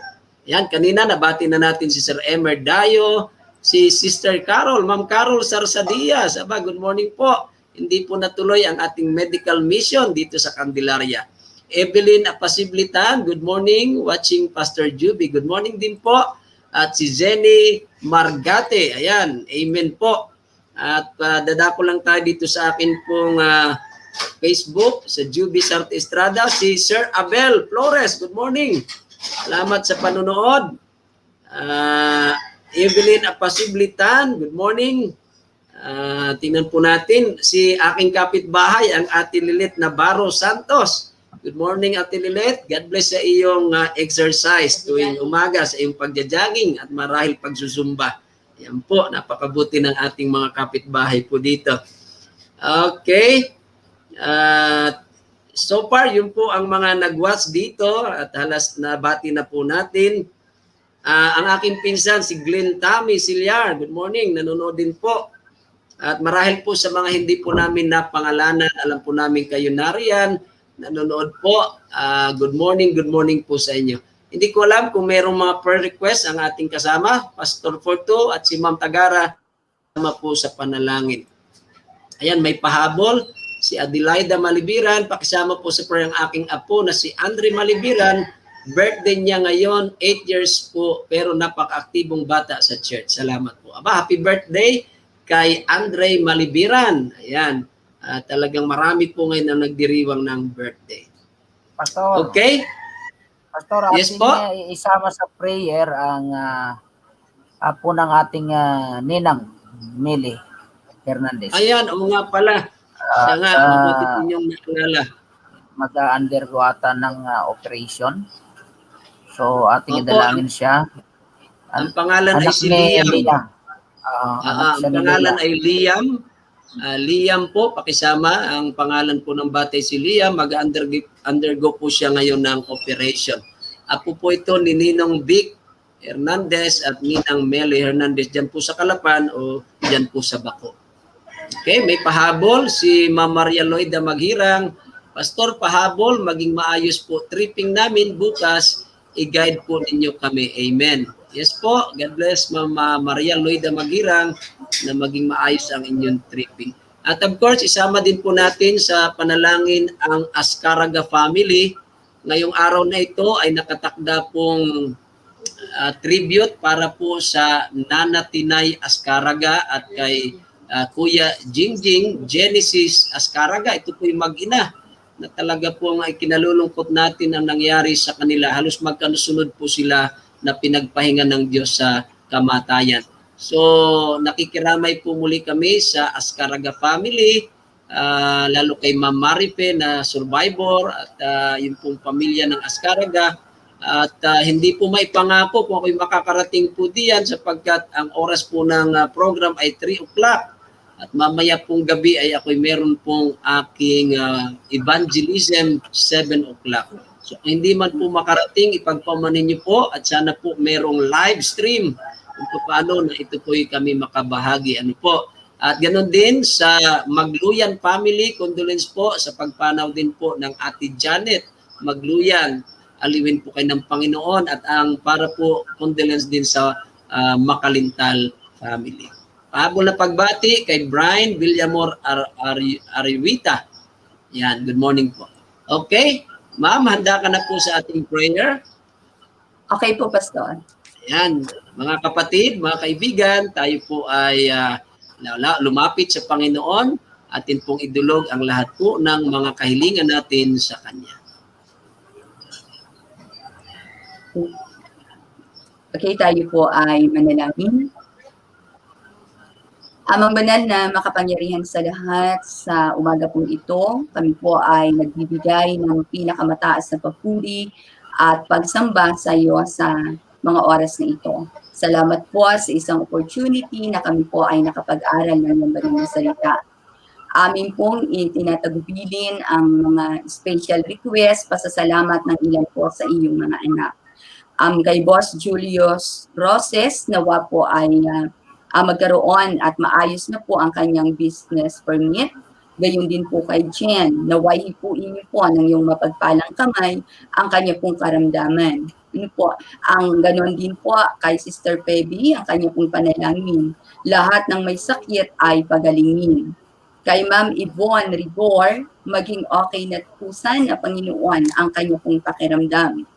Yan, kanina nabati na natin si Sir Emer Dayo, si Sister Carol, Ma'am Carol Sarsadias. Aba, good morning po. Hindi po natuloy ang ating medical mission dito sa Candelaria. Evelyn Apasiblitan, good morning. Watching Pastor Juby, good morning din po. At si Jenny Margate, ayan, amen po. At dadako lang tayo dito sa akin pong Facebook, sa Juby Sarte Estrada, si Sir Abel Flores, good morning. Salamat sa panonood. Evelyn Apasiblitan, good morning. Tingnan po natin si aking kapitbahay, ang Ate Lilit Navarro Santos. Good morning, Ate Lilet. God bless sa iyong exercise tuwing umaga, sa iyong pagja-jogging at marahil pagsusumba. Yan po, napakabuti ng ating mga kapitbahay po dito. Okay. So far, yun po ang mga nag-watch dito at halos nabati na po natin. Ang aking pinsan, si Glenn Tammy Silyar. Good morning, nanonood din po. At marahil po sa mga hindi po namin napangalanan, alam po namin kayo nariyan, nanonood po. Good morning po sa inyo. Hindi ko alam kung mayroong mga prayer request ang ating kasama, Pastor Forto at si Ma'am Tagara, kasama po sa panalangin. Ayan, may pahabol, si Adelaida Malibiran, pakisama po sa prayer ang aking apo na si Andre Malibiran. Birthday niya ngayon, 8 years po, pero napaka-aktibong bata sa church. Salamat po. Aba, happy birthday kay Andre Malibiran. Ayan. Talagang marami po ngayon ang nagdiriwang ng birthday. Pastor. Okay? Pastor, Yes ating po. isama sa prayer ang apo ng ating ninang, Mili Hernandez. Ayan, oo nga pala. Siya nga, mabuti po niyong nakilala. Mag-undergo ata ng operation. So, ating Opo, idalangin siya. Ang pangalan ay Anak si ni Liam. Lina. Ang pangalan ay Liam. Liam po, pakisama. Ang pangalan po ng batay si Liam. Mag-undergo po siya ngayon ng operation. Apo po ito ni Ninong Vic Hernandez at Ninang Meli Hernandez. Diyan po sa Kalapan o diyan po sa Bako. Okay, may pahabol si Ma'am Maria Loida Maghirang. Pastor, pahabol, maging maayos po tripping namin bukas. I-guide po ninyo kami. Amen. Yes po, God bless Ma'am Maria Loida Maghirang na maging maayos ang inyong tripping. At of course, isama din po natin sa panalangin ang Ascaraga family. Ngayong araw na ito ay nakatakda pong tribute para po sa Nana Tinay Ascaraga at kay Kuya Jingjing Genesis Ascaraga. Ito po yung mag-ina na talaga po ang ikinalulungkot natin ang nangyari sa kanila. Halos magkasunod po sila na pinagpahinga ng Diyos sa kamatayan. So, nakikiramay po muli kami sa Ascaraga family, lalo kay Ma'am Marife na survivor at yung pong pamilya ng Ascaraga. At hindi po maipangako kung ako'y makakarating po diyan sapagkat ang oras po ng program ay 3 o'clock. At mamaya pong gabi ay ako'y meron pong aking evangelism 7 o'clock. So hindi man po makarating, ipagpamanin niyo po at sana po merong live stream kung paano na ito po kami makabahagi. Ano po. At ganoon din sa Magluyan family, condolence po sa pagpanaw din po ng Ate Janet Magluyan. Aliwin po kayo ng Panginoon at ang para po condolence din sa Makalintal family. Pahabol na pagbati kay Brian Villamor Ariwita. Yan, good morning po. Okay, ma'am, handa ka na po sa ating prayer. Okay po, Pastor. Yan, mga kapatid, mga kaibigan, tayo po ay lumapit sa Panginoon. Atin pong idulog ang lahat po ng mga kahilingan natin sa Kanya. Okay, tayo po ay manalangin. Amang banal na makapangyarihan sa lahat, sa umaga po ito, kami po ay nagbibigay ng pinakamataas na papuri at pagsamba sa iyo sa mga oras na ito. Salamat po sa isang opportunity na kami po ay nakapag-aral ng iyong banal na salita. Amin pong itinatagubilin ang mga special request, pasasalamat ng ilan po sa iyong mga anak. Kay Boss Julius Roses, nawa po ay magkaroon at maayos na po ang kanyang business permit. Gayon din po kay Jen, naway hipuin niyo po ng iyong mapagpalang kamay ang kanya pong karamdaman. Ano po, ang ganon din po kay Sister Pebby, ang kanya pong panalangin. Lahat ng may sakit ay pagalingin. Kay Ma'am Yvonne Rigor, maging okay na po sana, Panginoon, ang kanya pong pakiramdam.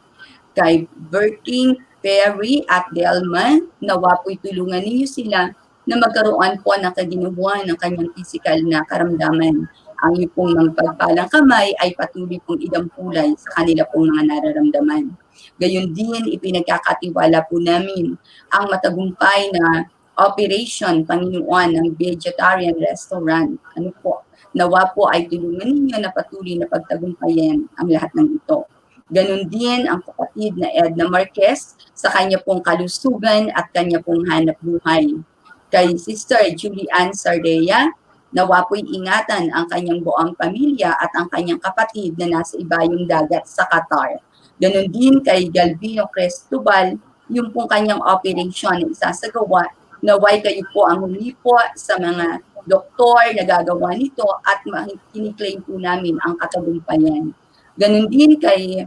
Kay Berting Perry at Delman, nawa po'y tulungan ninyo sila na magkaroon po ng kaginabuhan ng kanyang physical na karamdaman. Ang iyong pong mga pagpalang kamay ay patuloy pong idampulay sa kanila pong mga nararamdaman. Gayon din, ipinagkakatiwala po namin ang matagumpay na operation, Panginoon, ng vegetarian restaurant. Ano po, nawa po ay tulungan ninyo na patuloy na pagtagumpayan ang lahat ng ito. Ganon din ang kapatid na Edna Marquez sa kanya pong kalusugan at kanya pong hanap buhay. Kay Sister Julian Sardea, nawa po'y ingatan ang kanyang buong pamilya at ang kanyang kapatid na nasa ibayong dagat sa Qatar. Ganon din kay Galvino Cristobal, yung pong kanyang operation na isasagawa, naway kayo po ang humipo sa mga doktor na gagawa nito at kiniklaim po namin ang katagumpayan. Ganon din kay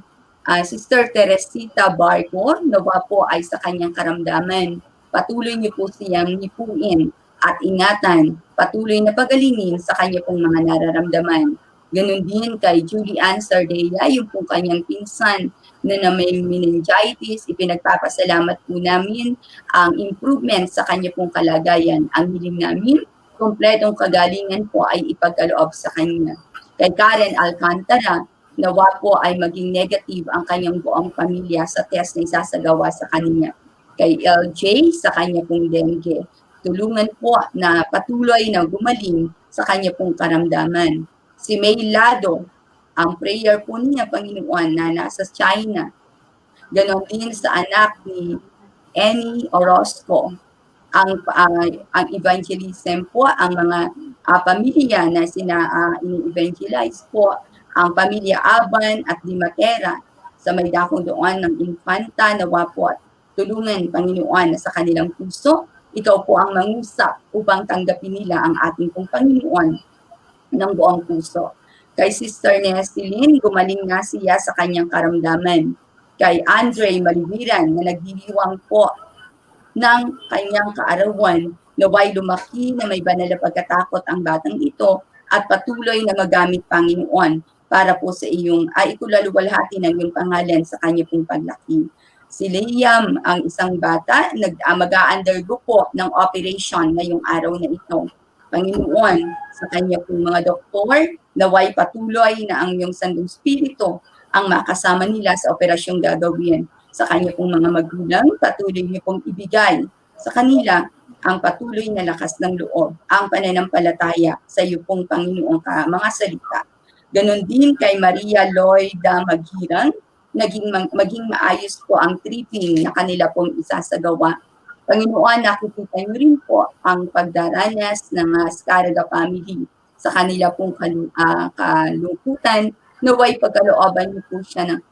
Sister Teresita Barco, nawa po ay sa kanyang karamdaman. Patuloy niyo po siyang nipuin at ingatan, patuloy na pagalingin sa kanya pong mga nararamdaman. Ganon din kay Julian Sardea, yung pong kanyang pinsan na may meningitis, ipinagpapasalamat po namin ang improvement sa kanya pong kalagayan. Ang hiling namin, kompletong kagalingan po ay ipagkaloob sa kanya. Kay Karen Alcantara, nawa po ay maging negative ang kanyang buong pamilya sa test na isasagawa sa kanya. Kay LJ, sa kanya pong dengue. Tulungan po na patuloy na gumaling sa kanya pong karamdaman. Si May Lado, ang prayer po niya, Panginoon, na nasa China. Ganon din sa anak ni Annie Orozco. Ang evangelism po, ang mga pamilya na ini-evangelize po, ang pamilya Aban at Di Matera sa may dakong doon ng Infanta, nawa po at tulungan, Panginoon, na sa kanilang puso, ikaw po ang mangusap upang tanggapin nila ang ating pong Panginoon ng buong puso. Kay Sister Nestilin, gumaling na siya sa kanyang karamdaman. Kay Andre Maliwiran, na nagdiriwang po ng kanyang kaarawan, naway lumaki na may banal na pagkatakot ang batang ito at patuloy na magamit, Panginoon, para po sa iyong, ikulaluwalhati ng iyong pangalan sa kanya pong paglaki. Si Liam, ang isang bata, mag-a-undergo po ng operation ngayong araw na ito. Panginoon, sa kanya pong mga doktor, naway patuloy na ang iyong sandong spirito ang makasama nila sa operasyong gagawin. Sa kanya pong mga magulang, patuloy niyo pong ibigay sa kanila ang patuloy na lakas ng loob, ang pananampalataya sa iyo pong Panginoong mga salita. Ganon din kay Maria Lloyda Maghirang, maging maayos po ang tripping na kanila pong isasagawa. Panginoon, nakikita niyo rin po ang pagdaranas ng Scarga family sa kanila pong kalungkutan, naway pagkalooban niyo po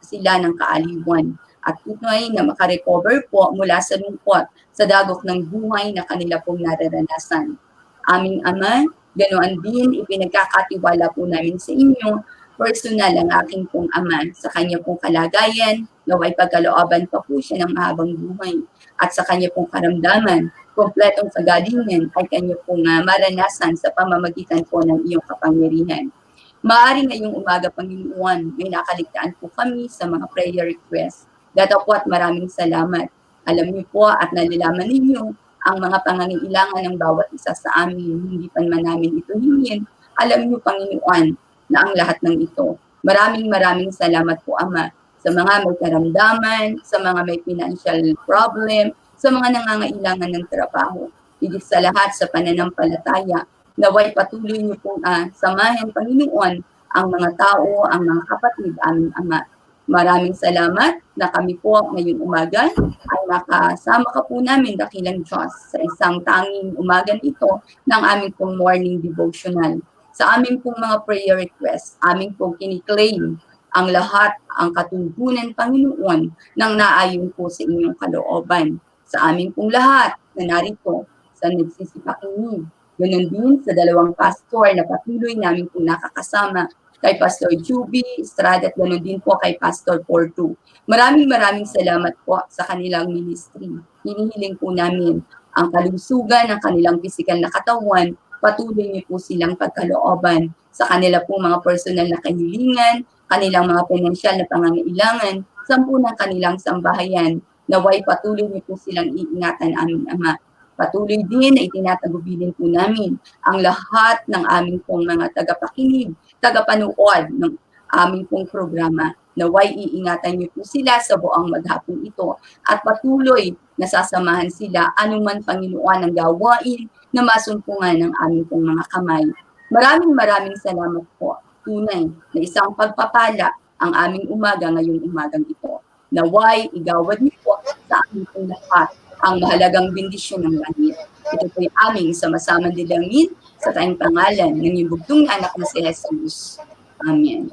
sila ng kaaliwan at tunay na makarecover po mula sa lungkot sa dagok ng buhay na kanila pong nararanasan. Aming Ama, ganoon din ipinagkakatiwala po namin sa inyo, personal ang aking pong ama sa kanya pong kalagayan, naway pagkalooban pa po siya ng mahabang buhay at sa kanya pong karamdaman, kompletong kagalingan ay kanya pong maranasan sa pamamagitan po ng iyong kapangyarihan. Maaari ngayong umaga, Panginoon, may nakaligtaan po kami sa mga prayer requests. Dato po at maraming salamat. Alam niyo po at nalalaman ninyo ang mga pangangailangan ng bawat isa sa amin, hindi pa man namin ito hingin. Alam niyo, Panginoon, na ang lahat ng ito. Maraming salamat po, Ama, sa mga may karamdaman, sa mga may financial problem, sa mga nangangailangan ng trabaho. Higit sa lahat sa pananampalataya, naway patuloy niyo pong samahan, Panginoon, ang mga tao, ang mga kapatid, aming Ama. Maraming salamat na kami po ngayong umaga ay nakasama ka po namin, dakilang Diyos, sa isang tanging umagan ito ng aming pong morning devotional. Sa aming pong mga prayer requests, aming pong kiniklaim ang lahat ang katungkulan, Panginoon, ng naayon po sa inyong kalooban. Sa amin pong lahat na narito sa nagsisipakinig. Ganon din sa dalawang pastor na patuloy namin pong nakakasama kay Pastor Juby Estrada at ganon din po kay Pastor Porto. Maraming salamat po sa kanilang ministry. Hinihiling po namin ang kalusugan ng kanilang pisikal na katawan, patuloy niyo po silang pagkalooban sa kanila po mga personal na kahilingan, kanilang mga pinansyal na pangangailangan, sampu ng kanilang sambahayan, naway patuloy niyo po silang iingatan, aming Ama. Patuloy din na itinatagubilin po namin ang lahat ng aming pong mga tagapakinig, tagapanood ng aming pong programa. Naway iingatan niyo po sila sa buong maghapon ito at patuloy na sasamahan sila anuman Panginoon ang gawain na masumpungan ng aming pong mga kamay. Maraming salamat po. Tunay na isang pagpapala ang aming umaga ngayong umagang ito. Naway igawad niyo po sa aming pong lahat ang mahalagang bendisyon ng langit. Ito po'y aming sama-sama dilangin sa tayong pangalan ng iyong bugtong anak na si Jesus. Amen.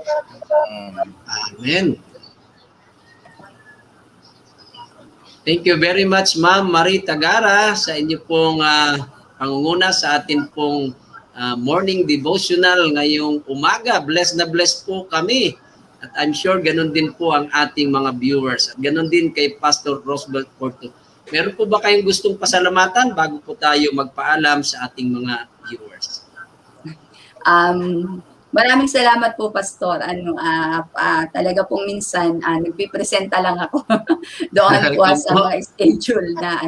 Amen. Thank you very much, Ma'am Marie Tagara, sa inyo pong pangunguna sa atin pong morning devotional ngayong umaga. Blessed na blessed po kami. At I'm sure ganun din po ang ating mga viewers. At ganun din kay Pastor Rosbel Porto. Meron po ba kayong gustong pasalamatan bago po tayo magpaalam sa ating mga viewers? Maraming salamat po, Pastor. Talaga pong minsan nagpipresenta lang ako doon po sa mga schedule na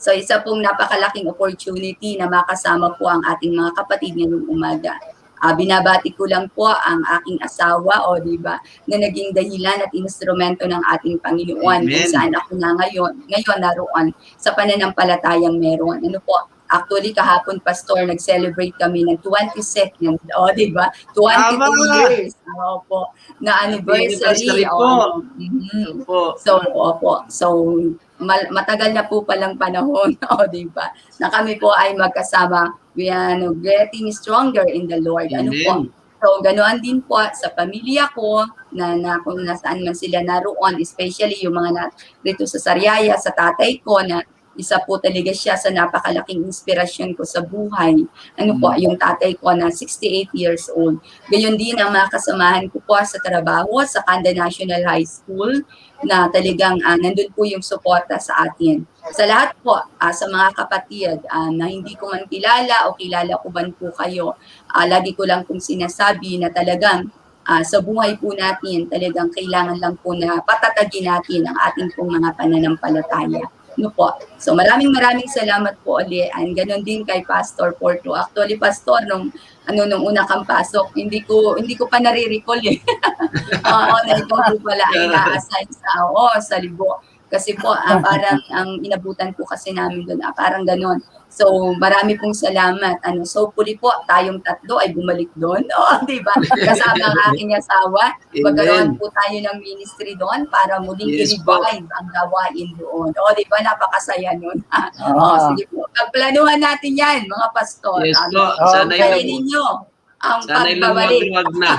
So isa pong napakalaking opportunity na makasama po ang ating mga kapatid ngayong umaga. Binabati ko lang po ang aking asawa, di ba, na naging dahilan at instrumento ng ating Panginoon kung saan ako na ngayon naroon sa pananampalatayang meron. Actually, kahapon, Pastor, nag-celebrate kami ng 22nd, di ba? 22 years na anniversary. So, matagal na po palang panahon, di ba? Na kami po ay magkasama, we are getting stronger in the Lord. So, ganoon din po sa pamilya ko, na kung nasaan man sila naroon, especially yung mga dito sa Sariaya, sa tatay ko, na isa po talaga siya sa napakalaking inspirasyon ko sa buhay. Yung tatay ko na 68 years old. Gayon din ang mga kasamahan ko po sa trabaho sa Kanda National High School na talagang nandun po yung suporta sa atin. Sa lahat po, sa mga kapatid na hindi ko man kilala o kilala ko man po kayo, lagi ko lang pong sinasabi na talagang sa buhay po natin, talagang kailangan lang po na patatagin natin ang ating pong mga pananampalataya. So maraming salamat po ulit. And ganoon din kay Pastor Porto. Actually, Pastor, nung una kang pasok, hindi ko pa nare-recall na ikaw po pala ay na-assign sa Libo. Kasi po, parang ang inabutan po kasi namin doon, parang gano'n. So, marami pong salamat. So, hopefully po, tayong tatlo ay bumalik doon. Di ba? Kasama ang aking asawa. Magkaroon po tayo ng ministry doon para muling i-revive ang gawain doon. Di ba? Napakasaya nun. Sige po. Pagplanuhan natin yan, mga pastor. Yes po. Sana'y ninyo ang sana'y pagbabalik. lang na.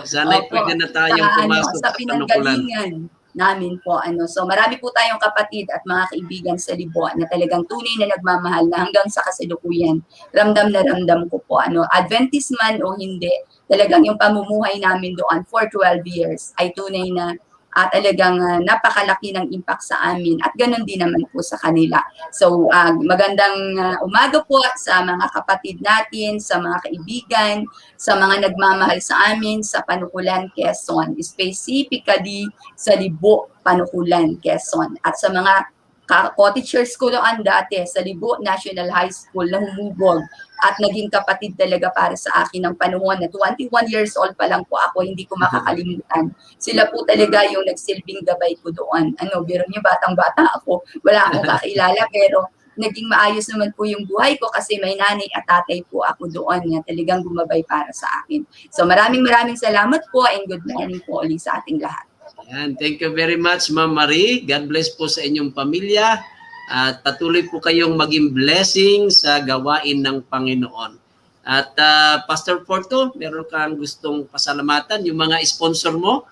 Sana'y pwede na tayong pumasok sa sa pinanggalingan namin po. So marami po tayong kapatid at mga kaibigan sa Libo na talagang tunay na nagmamahal na hanggang sa kasalukuyan. Ramdam na ramdam ko po. Adventist man o hindi, talagang yung pamumuhay namin doon for 12 years ay tunay na talagang napakalaki ng impact sa amin at ganun din naman po sa kanila. So magandang umaga po sa mga kapatid natin, sa mga kaibigan, sa mga nagmamahal sa amin sa Panukulan, Quezon, specifically sa Libo, Panukulan, Quezon, at sa mga co-teachers ko doon dati sa Libo National High School na humubog at naging kapatid talaga para sa akin ng panahon na 21 years old pa lang po ako, hindi ko makakalimutan. Sila po talaga yung nagsilbing gabay ko doon. Biro niyo, batang-bata ako, wala akong kakilala, pero naging maayos naman po yung buhay ko kasi may nanay at tatay po ako doon na talagang gumabay para sa akin. So maraming salamat po and good morning po ulit sa ating lahat. Yan, thank you very much, Ma'am Marie. God bless po sa inyong pamilya at patuloy po kayong maging blessing sa gawain ng Panginoon. At Pastor Porto, meron kang gustong pasalamatan yung mga sponsor mo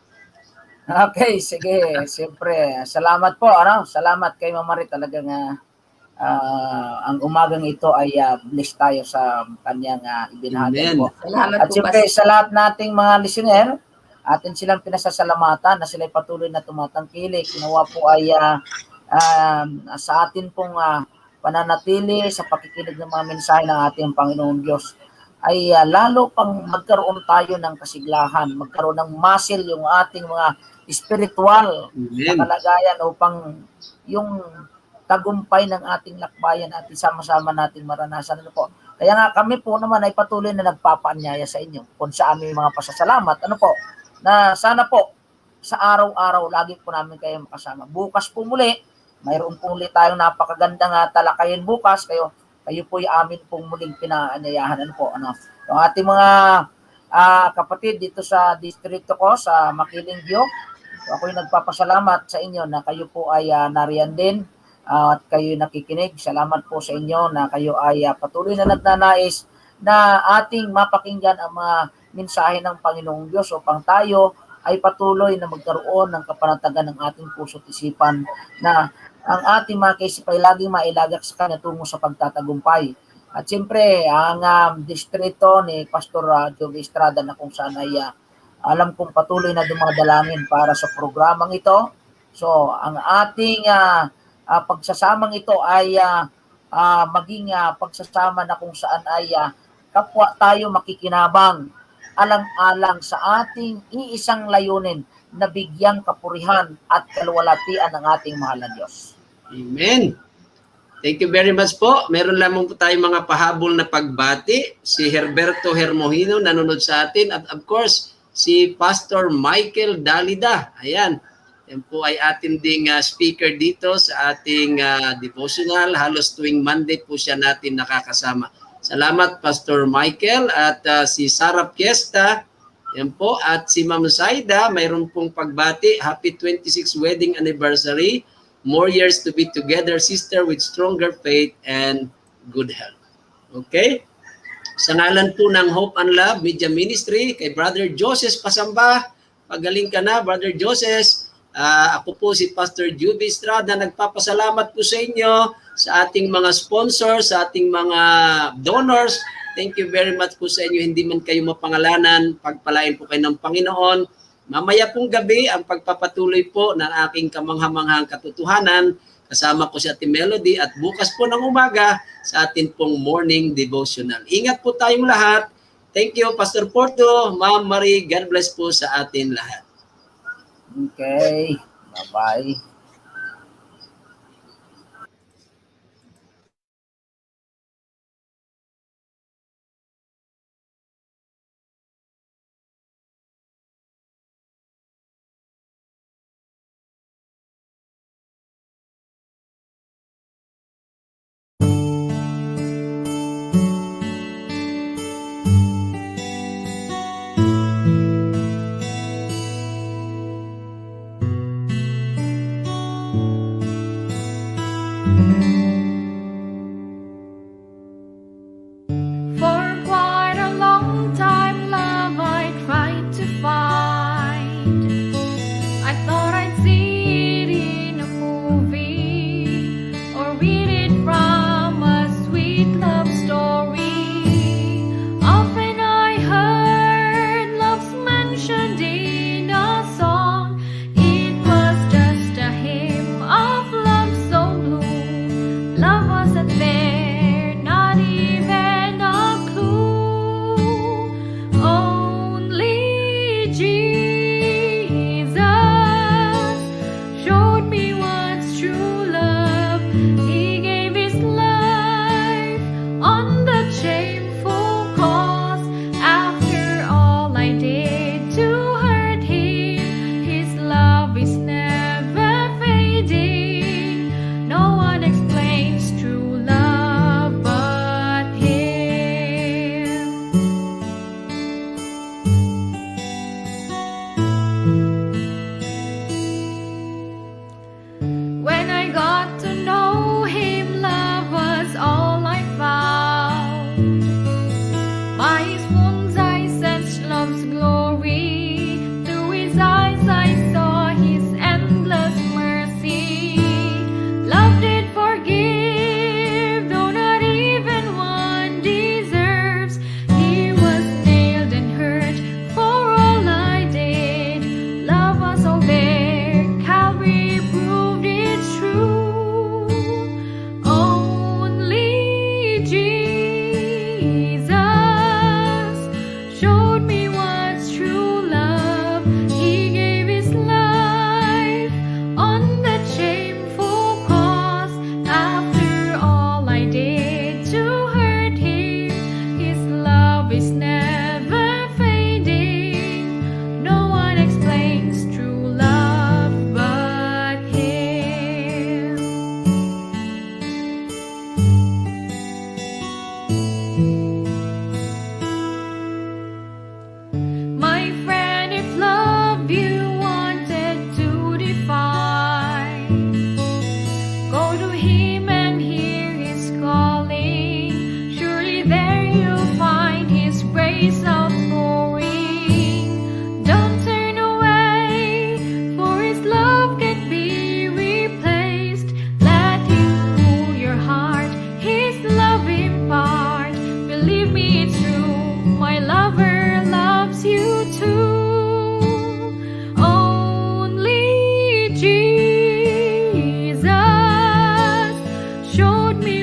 Okay, sige. Siyempre, salamat po. Ano? Salamat kay Ma'am Marie. Talagang ang umagang ito ay blessed tayo sa kanyang ibinahagi Amen. po. Salamat At po, siyempre Pastor. sa lahat nating mga listener, atin silang pinasasalamatan na sila'y patuloy na tumatangkilik. Ginawa po ay sa atin pong pananatili sa pakikinig ng mga mensahe ng ating Panginoong Diyos ay lalo pang magkaroon tayo ng kasiglahan, magkaroon ng muscle yung ating mga spiritual na Amen. kalagayan upang yung tagumpay ng ating lakbayan at sama-sama nating maranasan. Ano po? Kaya nga kami po naman ay patuloy na nagpapaanyaya sa inyo kung sa aming mga pasasalamat. Ano po? Na sana po sa araw-araw lagi po namin kayo makasama. Bukas po muli, mayroon po ulit tayong napakagandang talakayin bukas. Kayo po yung amin pong muling pinaanyayahan. Ano po? Ano? Yung ating mga kapatid dito sa distrito ko, sa Makiling View, so ako'y nagpapasalamat sa inyo na kayo po ay nariyan din at kayo nakikinig. Salamat po sa inyo na kayo ay patuloy na nagnanais na ating mapakinggan ang mga mensahe ng Panginoong Diyos upang tayo ay patuloy na magkaroon ng kapanatagan ng ating puso't isipan na ang ating mga kaisip ay laging mailagak sa Kanya tungo sa pagtatagumpay. At siyempre, ang distrito ni Pastor Joey Estrada na kung saan ay alam kong patuloy na dumadalangin para sa programang ito. So, ang ating pagsasamang ito ay maging pagsasama na kung saan ay kapwa tayo makikinabang alang-alang sa ating iisang layunin na bigyang kapurihan at kaluwalhatian ng ating mahal na Diyos. Amen. Thank you very much po. Meron lamang po tayong mga pahabol na pagbati. Si Herberto Hermohino nanonood sa atin at of course, si Pastor Michael Dalida. Ayan. Yan po ay ating ding speaker dito sa ating devotional. Halos tuwing Monday po siya natin nakakasama. Salamat Pastor Michael at si Sarah Fiesta. Yan po. At si Ma'am Zaida, mayroon pong pagbati. Happy 26th wedding anniversary. More years to be together, sister, with stronger faith and good health. Okay? Sa ngalan po ng Hope and Love Media Ministry, kay Brother Joseph Pasamba, pagaling ka na, Brother Joseph. Ako po si Pastor Joey Estrada, nagpapasalamat po sa inyo, sa ating mga sponsors, sa ating mga donors. Thank you very much po sa inyo. Hindi man kayo mapangalanan, pagpalain po kayo ng Panginoon. Mamaya pong gabi, ang pagpapatuloy po ng aking kamanghamanghang katotohanan, kasama ko si Ate Melody at bukas po ng umaga sa atin pong morning devotional. Ingat po tayong lahat. Thank you, Pastor Porto, Ma'am Marie. God bless po sa atin lahat. Okay. Bye-bye. For quite a long time, love I tried to find. I thought I'd see it in a movie or read it from a sweet love story. Often I heard love's mentioned in a song. It was just a hymn of love so blue. Love wasn't there, not even a clue. Only Jesus showed me what's true love. He gave his life on that shameful cross. After all I did to hurt him, his love is never fading. No one explains true love. showed me